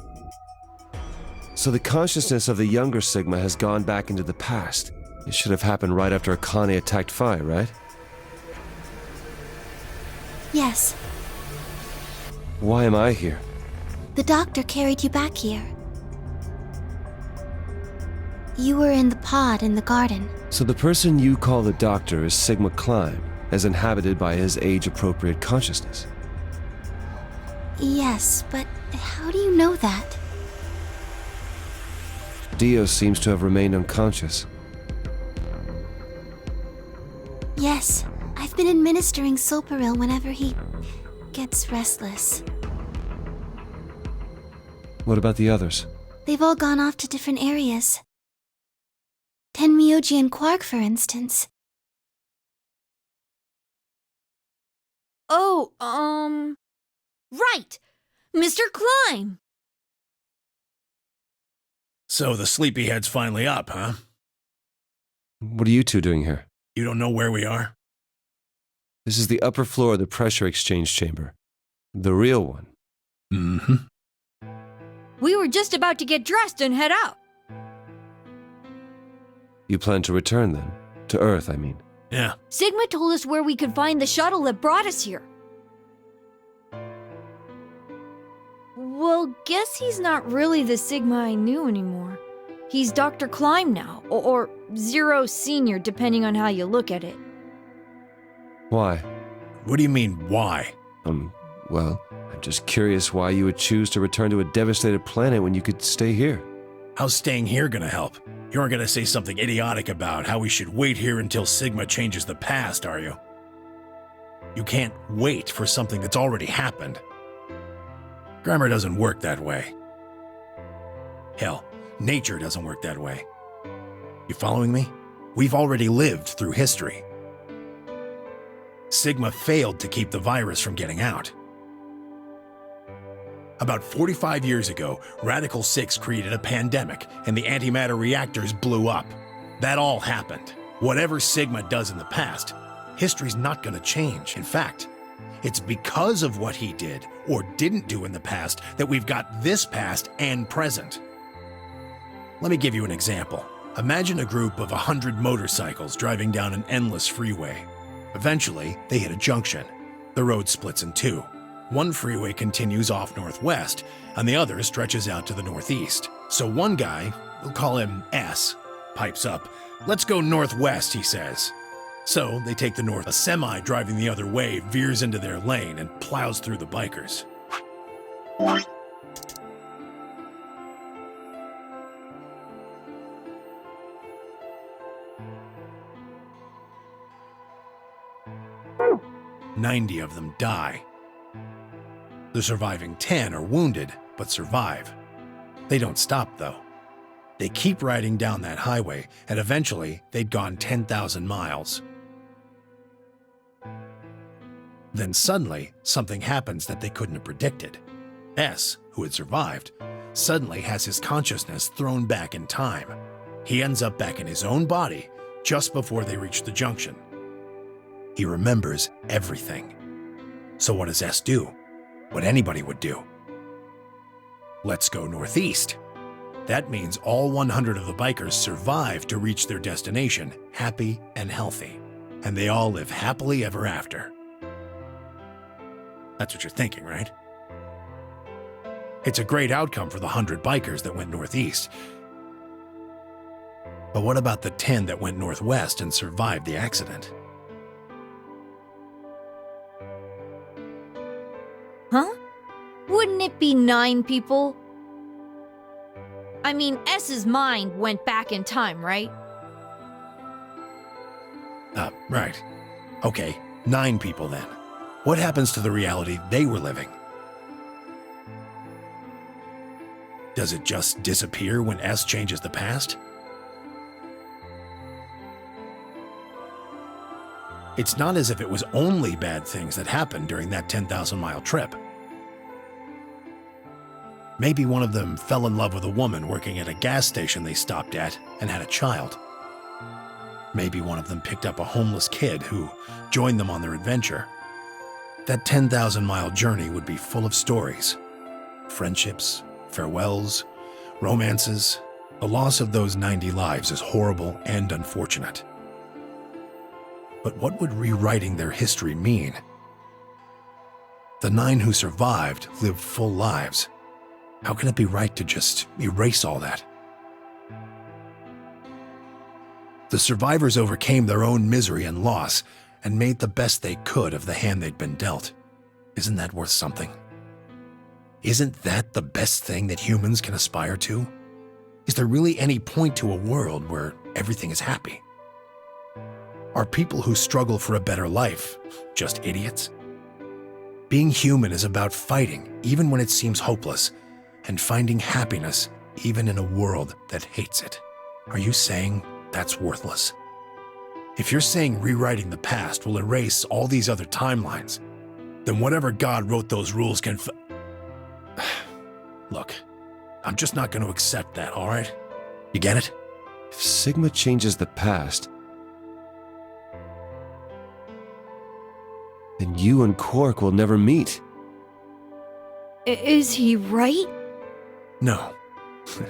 So the consciousness of the younger Sigma has gone back into the past. It should have happened right after Akane attacked Phi, right? Yes. Why am I here? The doctor carried you back here. You were in the pod in the garden. So the person you call the doctor is Sigma Climb, as inhabited by his age-appropriate consciousness. Yes, but how do you know that? Dio seems to have remained unconscious. Yes, I've been administering Soparil whenever he gets restless. What about the others? They've all gone off to different areas. Tenmyoji and Quark, for instance. Oh, right! Mr. Climb! So the sleepyhead's finally up, huh? What are you two doing here? You don't know where we are? This is the upper floor of the pressure exchange chamber. The real one. Mm-hmm. We were just about to get dressed and head out. You plan to return then? To Earth, I mean. Yeah. Sigma told us where we could find the shuttle that brought us here. Well, guess he's not really the Sigma I knew anymore. He's Dr. Climb now, or Zero Senior, depending on how you look at it. Why? What do you mean, why? Well, I'm just curious why you would choose to return to a devastated planet when you could stay here. How's staying here gonna help? You aren't gonna say something idiotic about how we should wait here until Sigma changes the past, are you? You can't wait for something that's already happened. Grammar doesn't work that way. Hell, nature doesn't work that way. You following me? We've already lived through history. Sigma failed to keep the virus from getting out. About 45 years ago, Radical 6 created a pandemic, and the antimatter reactors blew up. That all happened. Whatever Sigma does in the past, history's not going to change. In fact, it's because of what he did or didn't do in the past that we've got this past and present. Let me give you an example. Imagine a group of 100 motorcycles driving down an endless freeway. Eventually, they hit a junction. The road splits in two. One freeway continues off northwest, and the other stretches out to the northeast. So one guy, we'll call him S, pipes up. "Let's go northwest," he says. So they take the north. A semi driving the other way veers into their lane and plows through the bikers. "90 of them die. The surviving 10 are wounded, but survive. They don't stop, though. They keep riding down that highway, and eventually they'd gone 10,000 miles. Then suddenly, something happens that they couldn't have predicted. S, who had survived, suddenly has his consciousness thrown back in time. He ends up back in his own body just before they reach the junction. He remembers everything. So what does S do? What anybody would do. Let's go northeast. That means all 100 of the bikers survive to reach their destination, happy and healthy. And they all live happily ever after. That's what you're thinking, right? It's a great outcome for the 100 bikers that went northeast. But what about the 10 that went northwest and survived the accident? Huh? Wouldn't it be 9 people? I mean, S's mind went back in time, right? Right. Okay, 9 people then. What happens to the reality they were living? Does it just disappear when S changes the past? It's not as if it was only bad things that happened during that 10,000-mile trip. Maybe one of them fell in love with a woman working at a gas station they stopped at and had a child. Maybe one of them picked up a homeless kid who joined them on their adventure. That 10,000-mile journey would be full of stories. Friendships, farewells, romances. The loss of those 90 lives is horrible and unfortunate. But what would rewriting their history mean? The 9 who survived lived full lives. How can it be right to just erase all that? The survivors overcame their own misery and loss and made the best they could of the hand they'd been dealt. Isn't that worth something? Isn't that the best thing that humans can aspire to? Is there really any point to a world where everything is happy? Are people who struggle for a better life just idiots? Being human is about fighting even when it seems hopeless, and finding happiness even in a world that hates it. Are you saying that's worthless? If you're saying rewriting the past will erase all these other timelines, then whatever God wrote those rules can Look, I'm just not going to accept that, all right? You get it? If Sigma changes the past, then you and Quark will never meet. Is he right? No,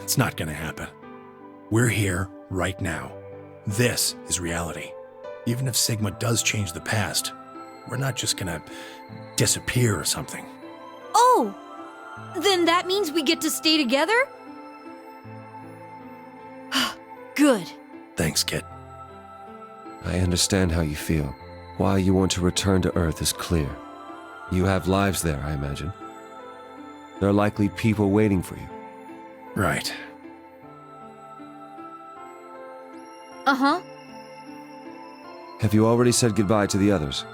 it's not going to happen. We're here right now. This is reality. Even if Sigma does change the past, we're not just going to disappear or something. Oh! Then that means we get to stay together? Good. Thanks, kid. I understand how you feel. Why you want to return to Earth is clear. You have lives there, I imagine. There are likely people waiting for you. Right. Uh-huh. Have you already said goodbye to the others?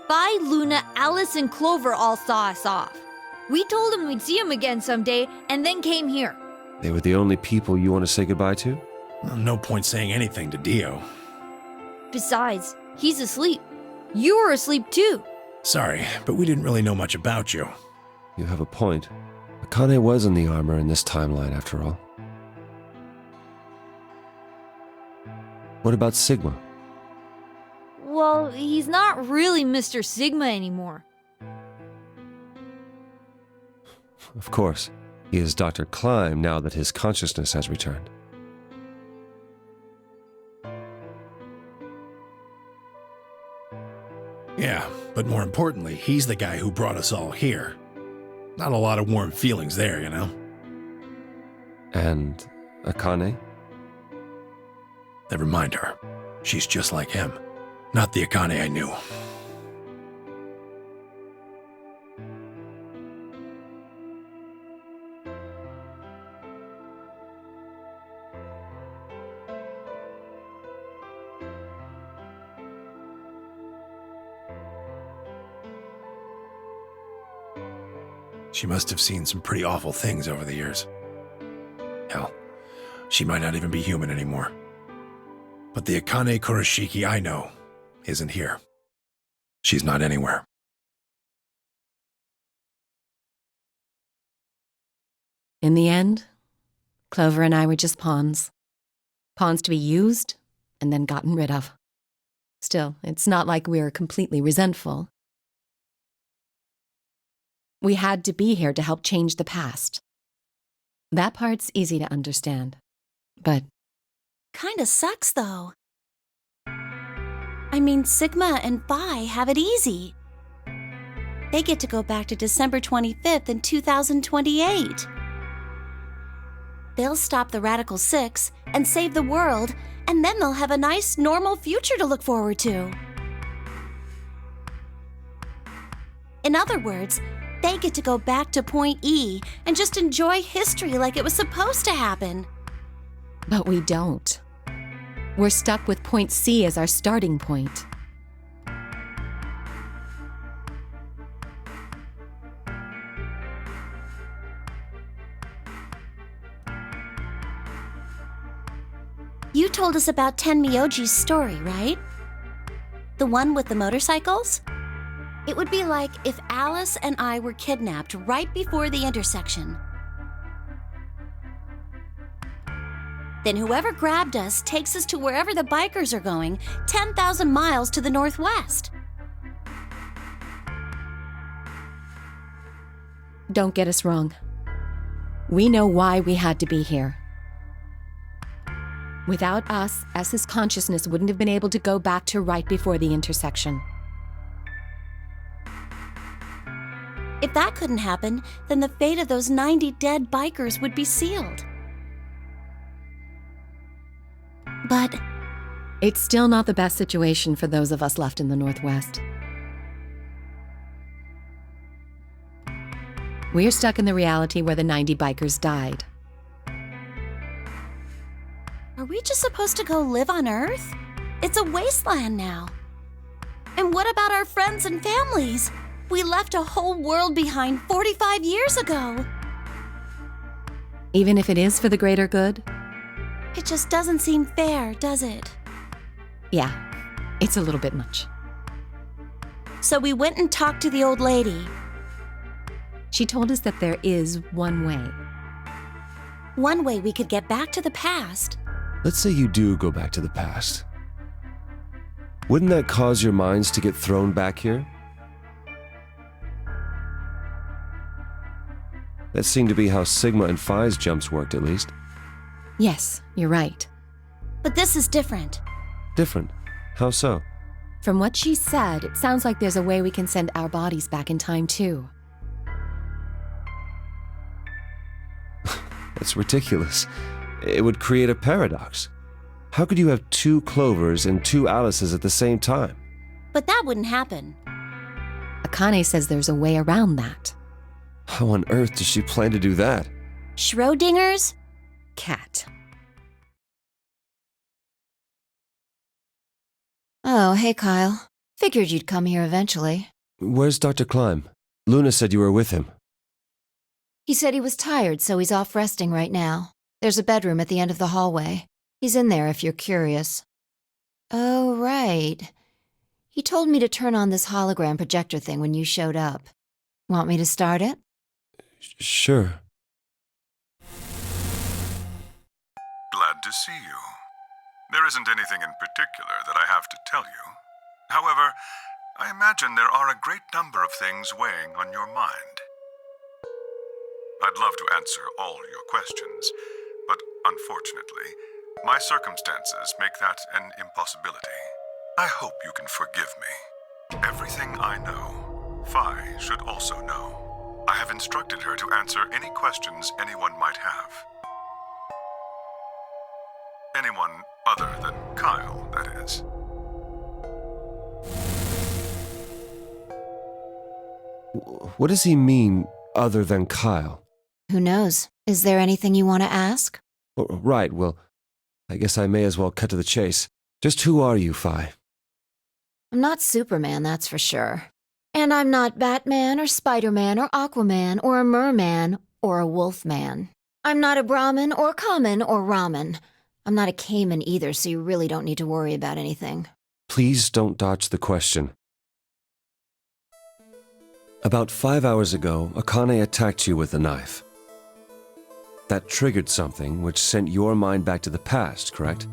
Bye, Luna, Alice, and Clover all saw us off. We told him we'd see him again someday, and then came here. They were the only people you want to say goodbye to? No point saying anything to Dio. Besides, he's asleep. You were asleep too. Sorry, but we didn't really know much about you. You have a point. Akane was in the armor in this timeline, after all. What about Sigma? Well, he's not really Mr. Sigma anymore. Of course. He is Dr. Klein now that his consciousness has returned. Yeah, but more importantly, he's the guy who brought us all here. Not a lot of warm feelings there, you know? And Akane? Never mind her. She's just like him. Not the Akane I knew. She must have seen some pretty awful things over the years. Hell, she might not even be human anymore. But the Akane Kurashiki I know isn't here. She's not anywhere. In the end, Clover and I were just pawns. Pawns to be used and then gotten rid of. Still, it's not like we're completely resentful. We had to be here to help change the past. That part's easy to understand. But Kinda sucks, though. I mean, Sigma and Phi have it easy. They get to go back to December 25th in 2028. They'll stop the Radical Six and save the world, and then they'll have a nice, normal future to look forward to. In other words, they get to go back to Point E and just enjoy history like it was supposed to happen. But we don't. We're stuck with Point C as our starting point. You told us about Tenmyoji's story, right? The one with the motorcycles? It would be like if Alice and I were kidnapped right before the intersection. Then whoever grabbed us takes us to wherever the bikers are going, 10,000 miles to the northwest. Don't get us wrong. We know why we had to be here. Without us, S's consciousness wouldn't have been able to go back to right before the intersection. If that couldn't happen, then the fate of those 90 dead bikers would be sealed. But it's still not the best situation for those of us left in the Northwest. We're stuck in the reality where the 90 bikers died. are we just supposed to go live on Earth? It's a wasteland now. And what about our friends and families? We left a whole world behind 45 years ago. Even if it is for the greater good? It just doesn't seem fair, does it? Yeah, it's a little bit much. So we went and talked to the old lady. She told us that there is one way. One way we could get back to the past. Let's say you do go back to the past. Wouldn't that cause your minds to get thrown back here? That seemed to be how Sigma and Phi's jumps worked, at least. Yes, you're right. But this is different. Different? How so? From what she said, it sounds like there's a way we can send our bodies back in time, too. That's ridiculous. It would create a paradox. How could you have two Clovers and two Alices at the same time? But that wouldn't happen. Akane says there's a way around that. How on earth does she plan to do that? Schrodinger's cat. Oh, hey, Kyle. Figured you'd come here eventually. Where's Dr. Klein? Luna said you were with him. He said he was tired, so he's off resting right now. There's a bedroom at the end of the hallway. He's in there if you're curious. Oh, right. He told me to turn on this hologram projector thing when you showed up. Want me to start it? Sure. Glad to see you. There isn't anything in particular that I have to tell you. However, I imagine there are a great number of things weighing on your mind. I'd love to answer all your questions, but unfortunately, my circumstances make that an impossibility. I hope you can forgive me. Everything I know, Phi should also know. I have instructed her to answer any questions anyone might have. Anyone other than Kyle, that is. What does he mean, other than Kyle? Who knows? Is there anything you want to ask? Right, well, I guess I may as well cut to the chase. Just who are you, Phi? I'm not Superman, that's for sure. And I'm not Batman or Spider-Man or Aquaman or a merman or a wolfman. I'm not a Brahmin or Kamen or Ramen. I'm not a Cayman either, so you really don't need to worry about anything. Please don't dodge the question. About 5 hours ago, Akane attacked you with a knife. That triggered something which sent your mind back to the past, correct?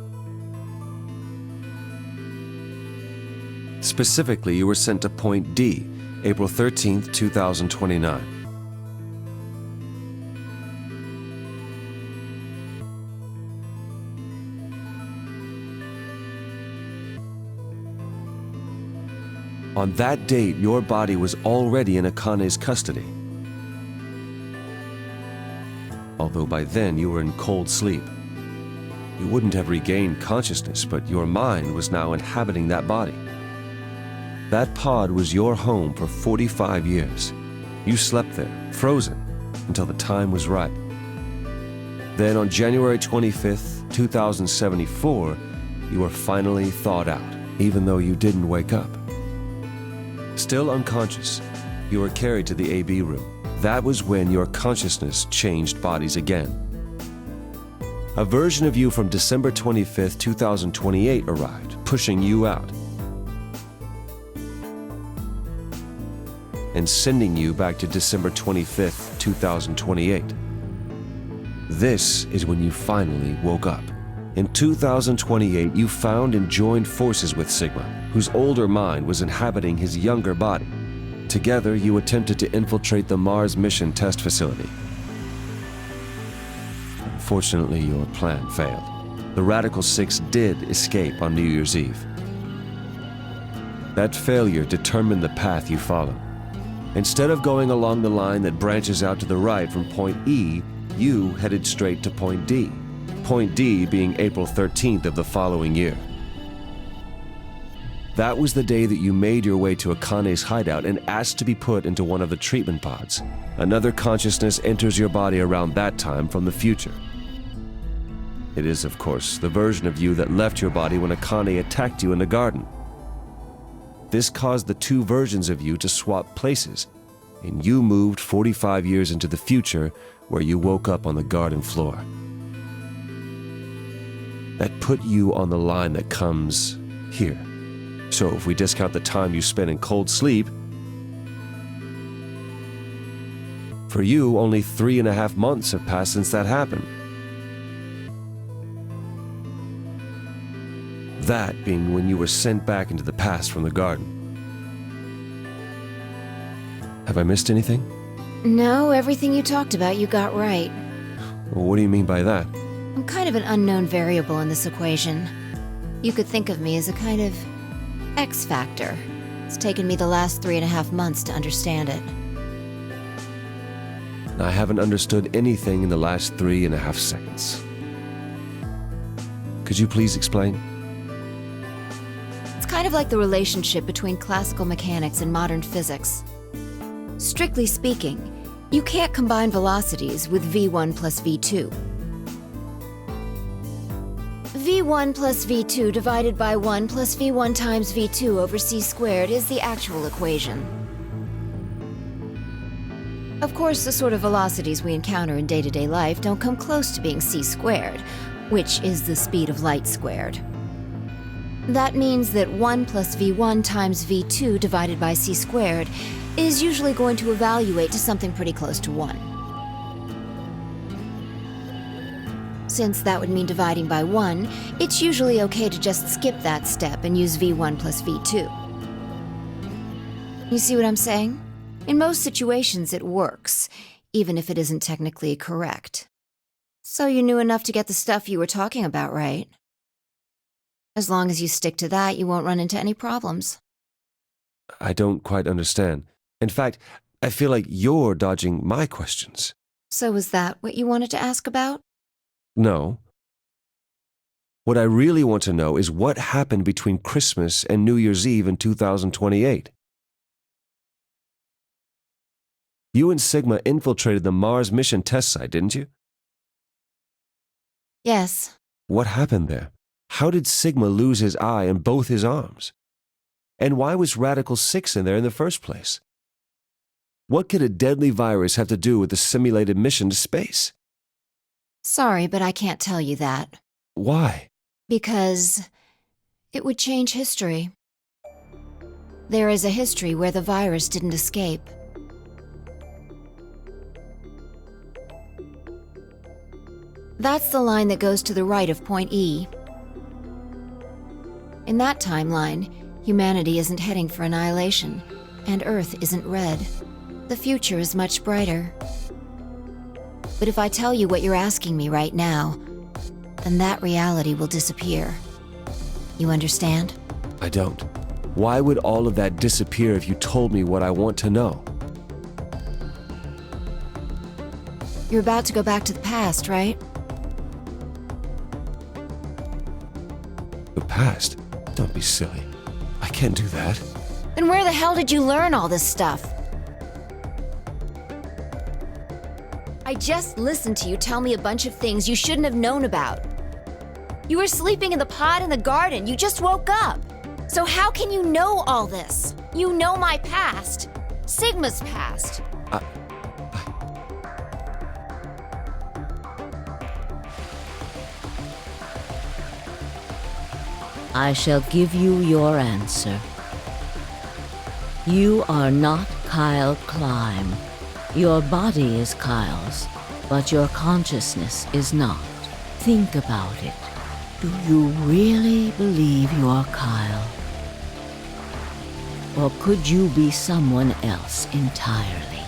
Specifically, you were sent to Point D, April 13th, 2029. On that date, your body was already in Akane's custody. Although by then you were in cold sleep. You wouldn't have regained consciousness, but your mind was now inhabiting that body. That pod was your home for 45 years. You slept there, frozen, until the time was right. Then on January 25th, 2074, you were finally thawed out, even though you didn't wake up. Still unconscious, you were carried to the AB room. That was when your consciousness changed bodies again. A version of you from December 25th, 2028 arrived, pushing you out and sending you back to December 25th, 2028. This is when you finally woke up. In 2028, you found and joined forces with Sigma, whose older mind was inhabiting his younger body. Together, you attempted to infiltrate the Mars mission test facility. Unfortunately, your plan failed. The Radical Six did escape on New Year's Eve. That failure determined the path you followed. Instead of going along the line that branches out to the right from Point E, you headed straight to Point D. Point D being April 13th of the following year. That was the day that you made your way to Akane's hideout and asked to be put into one of the treatment pods. Another consciousness enters your body around that time from the future. It is, of course, the version of you that left your body when Akane attacked you in the garden. This caused the two versions of you to swap places, and you moved 45 years into the future where you woke up on the garden floor. That put you on the line that comes here. So if we discount the time you spent in cold sleep, for you, only 3.5 months have passed since that happened. That being when you were sent back into the past from the garden. Have I missed anything? No, everything you talked about you got right. Well, what do you mean by that? I'm kind of an unknown variable in this equation. You could think of me as a kind of X factor. It's taken me the last 3.5 months to understand it. I haven't understood anything in the last 3.5 seconds. Could you please explain? It's kind of like the relationship between classical mechanics and modern physics. Strictly speaking, you can't combine velocities with v1 plus v2. v1 plus v2 divided by 1 plus v1 times v2 over c squared is the actual equation. Of course, the sort of velocities we encounter in day-to-day life don't come close to being c squared, which is the speed of light squared. That means that 1 plus v1 times v2 divided by c squared is usually going to evaluate to something pretty close to 1. Since that would mean dividing by 1, it's usually okay to just skip that step and use v1 plus v2. You see what I'm saying? In most situations, it works, even if it isn't technically correct. So you knew enough to get the stuff you were talking about, right? As long as you stick to that, you won't run into any problems. I don't quite understand. In fact, I feel like you're dodging my questions. So was that what you wanted to ask about? No. What I really want to know is what happened between Christmas and New Year's Eve in 2028. You and Sigma infiltrated the Mars mission test site, didn't you? Yes. What happened there? How did Sigma lose his eye and both his arms? And why was Radical 6 in there in the first place? What could a deadly virus have to do with the simulated mission to space? Sorry, but I can't tell you that. Why? Because it would change history. There is a history where the virus didn't escape. That's the line that goes to the right of point E. In that timeline, humanity isn't heading for annihilation, and Earth isn't red. The future is much brighter. But if I tell you what you're asking me right now, then that reality will disappear. You understand? I don't. Why would all of that disappear if you told me what I want to know? You're about to go back to the past, right? The past? Don't be silly. I can't do that. Then where the hell did you learn all this stuff? I just listened to you tell me a bunch of things you shouldn't have known about. You were sleeping in the pod in the garden. You just woke up. So how can you know all this? You know my past. Sigma's past. I shall give you your answer. You are not Kyle Climb. Your body is Kyle's, but your consciousness is not. Think about it. Do you really believe you're Kyle? Or could you be someone else entirely?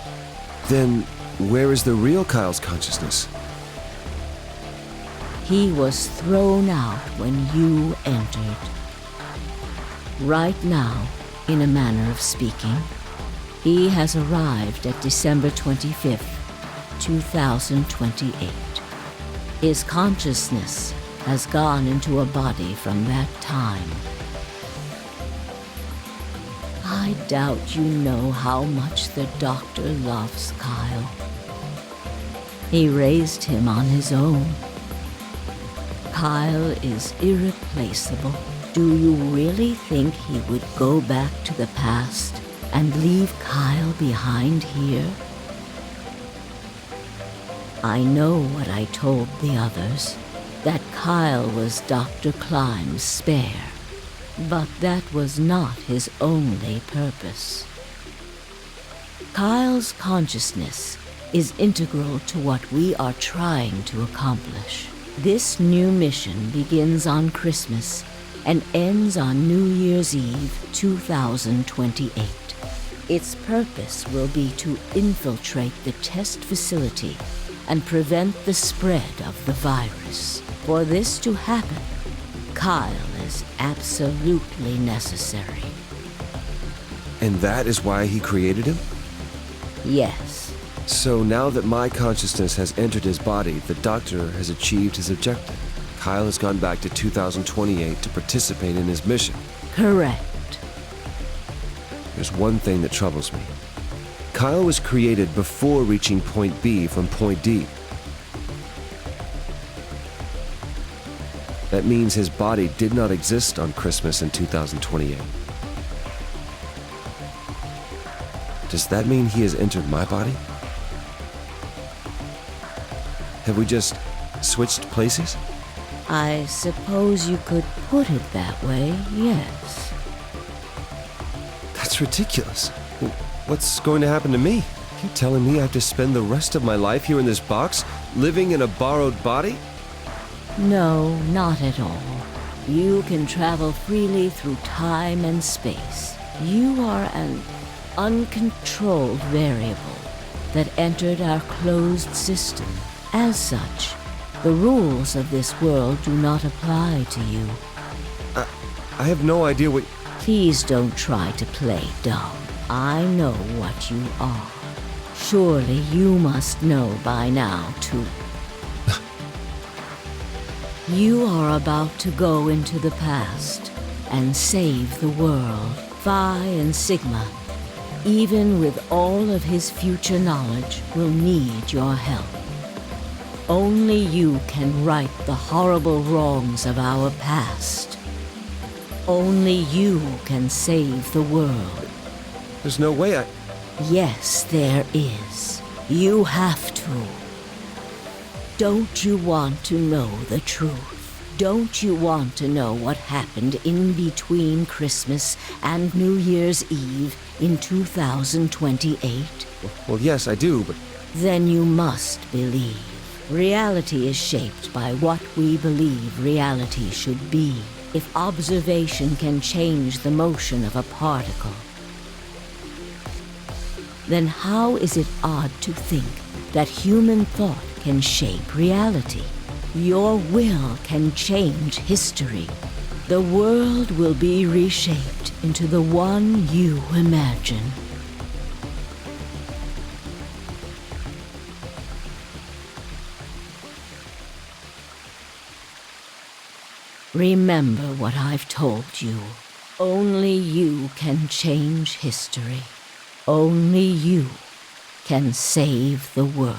Then, where is the real Kyle's consciousness? He was thrown out when you entered. Right now, in a manner of speaking, he has arrived at December 25th, 2028. His consciousness has gone into a body from that time. I doubt you know how much the doctor loves Kyle. He raised him on his own. Kyle is irreplaceable. Do you really think he would go back to the past and leave Kyle behind here? I know what I told the others, that Kyle was Dr. Climb's spare, but that was not his only purpose. Kyle's consciousness is integral to what we are trying to accomplish. This new mission begins on Christmas and ends on New Year's Eve 2028. Its purpose will be to infiltrate the test facility and prevent the spread of the virus. For this to happen, Kyle is absolutely necessary. And that is why he created him? Yes. So now that my consciousness has entered his body, the doctor has achieved his objective. Kyle has gone back to 2028 to participate in his mission. Correct. There's one thing that troubles me. Kyle was created before reaching point B from point D. That means his body did not exist on Christmas in 2028. Does that mean he has entered my body? Have we just switched places? I suppose you could put it that way, yes. That's ridiculous. What's going to happen to me? You're telling me I have to spend the rest of my life here in this box, living in a borrowed body? No, not at all. You can travel freely through time and space. You are an uncontrolled variable that entered our closed system. As such, the rules of this world do not apply to you. I have no idea what... Please don't try to play dumb. I know what you are. Surely you must know by now, too. You are about to go into the past and save the world. Phi and Sigma, even with all of his future knowledge, will need your help. Only you can right the horrible wrongs of our past. Only you can save the world. There's no way I... Yes, there is. You have to. Don't you want to know the truth? Don't you want to know what happened in between Christmas and New Year's Eve in 2028? Well, yes, I do, but... Then you must believe. Reality is shaped by what we believe reality should be. If observation can change the motion of a particle, then how is it odd to think that human thought can shape reality? Your will can change history. The world will be reshaped into the one you imagine. Remember what I've told you. Only you can change history. Only you can save the world.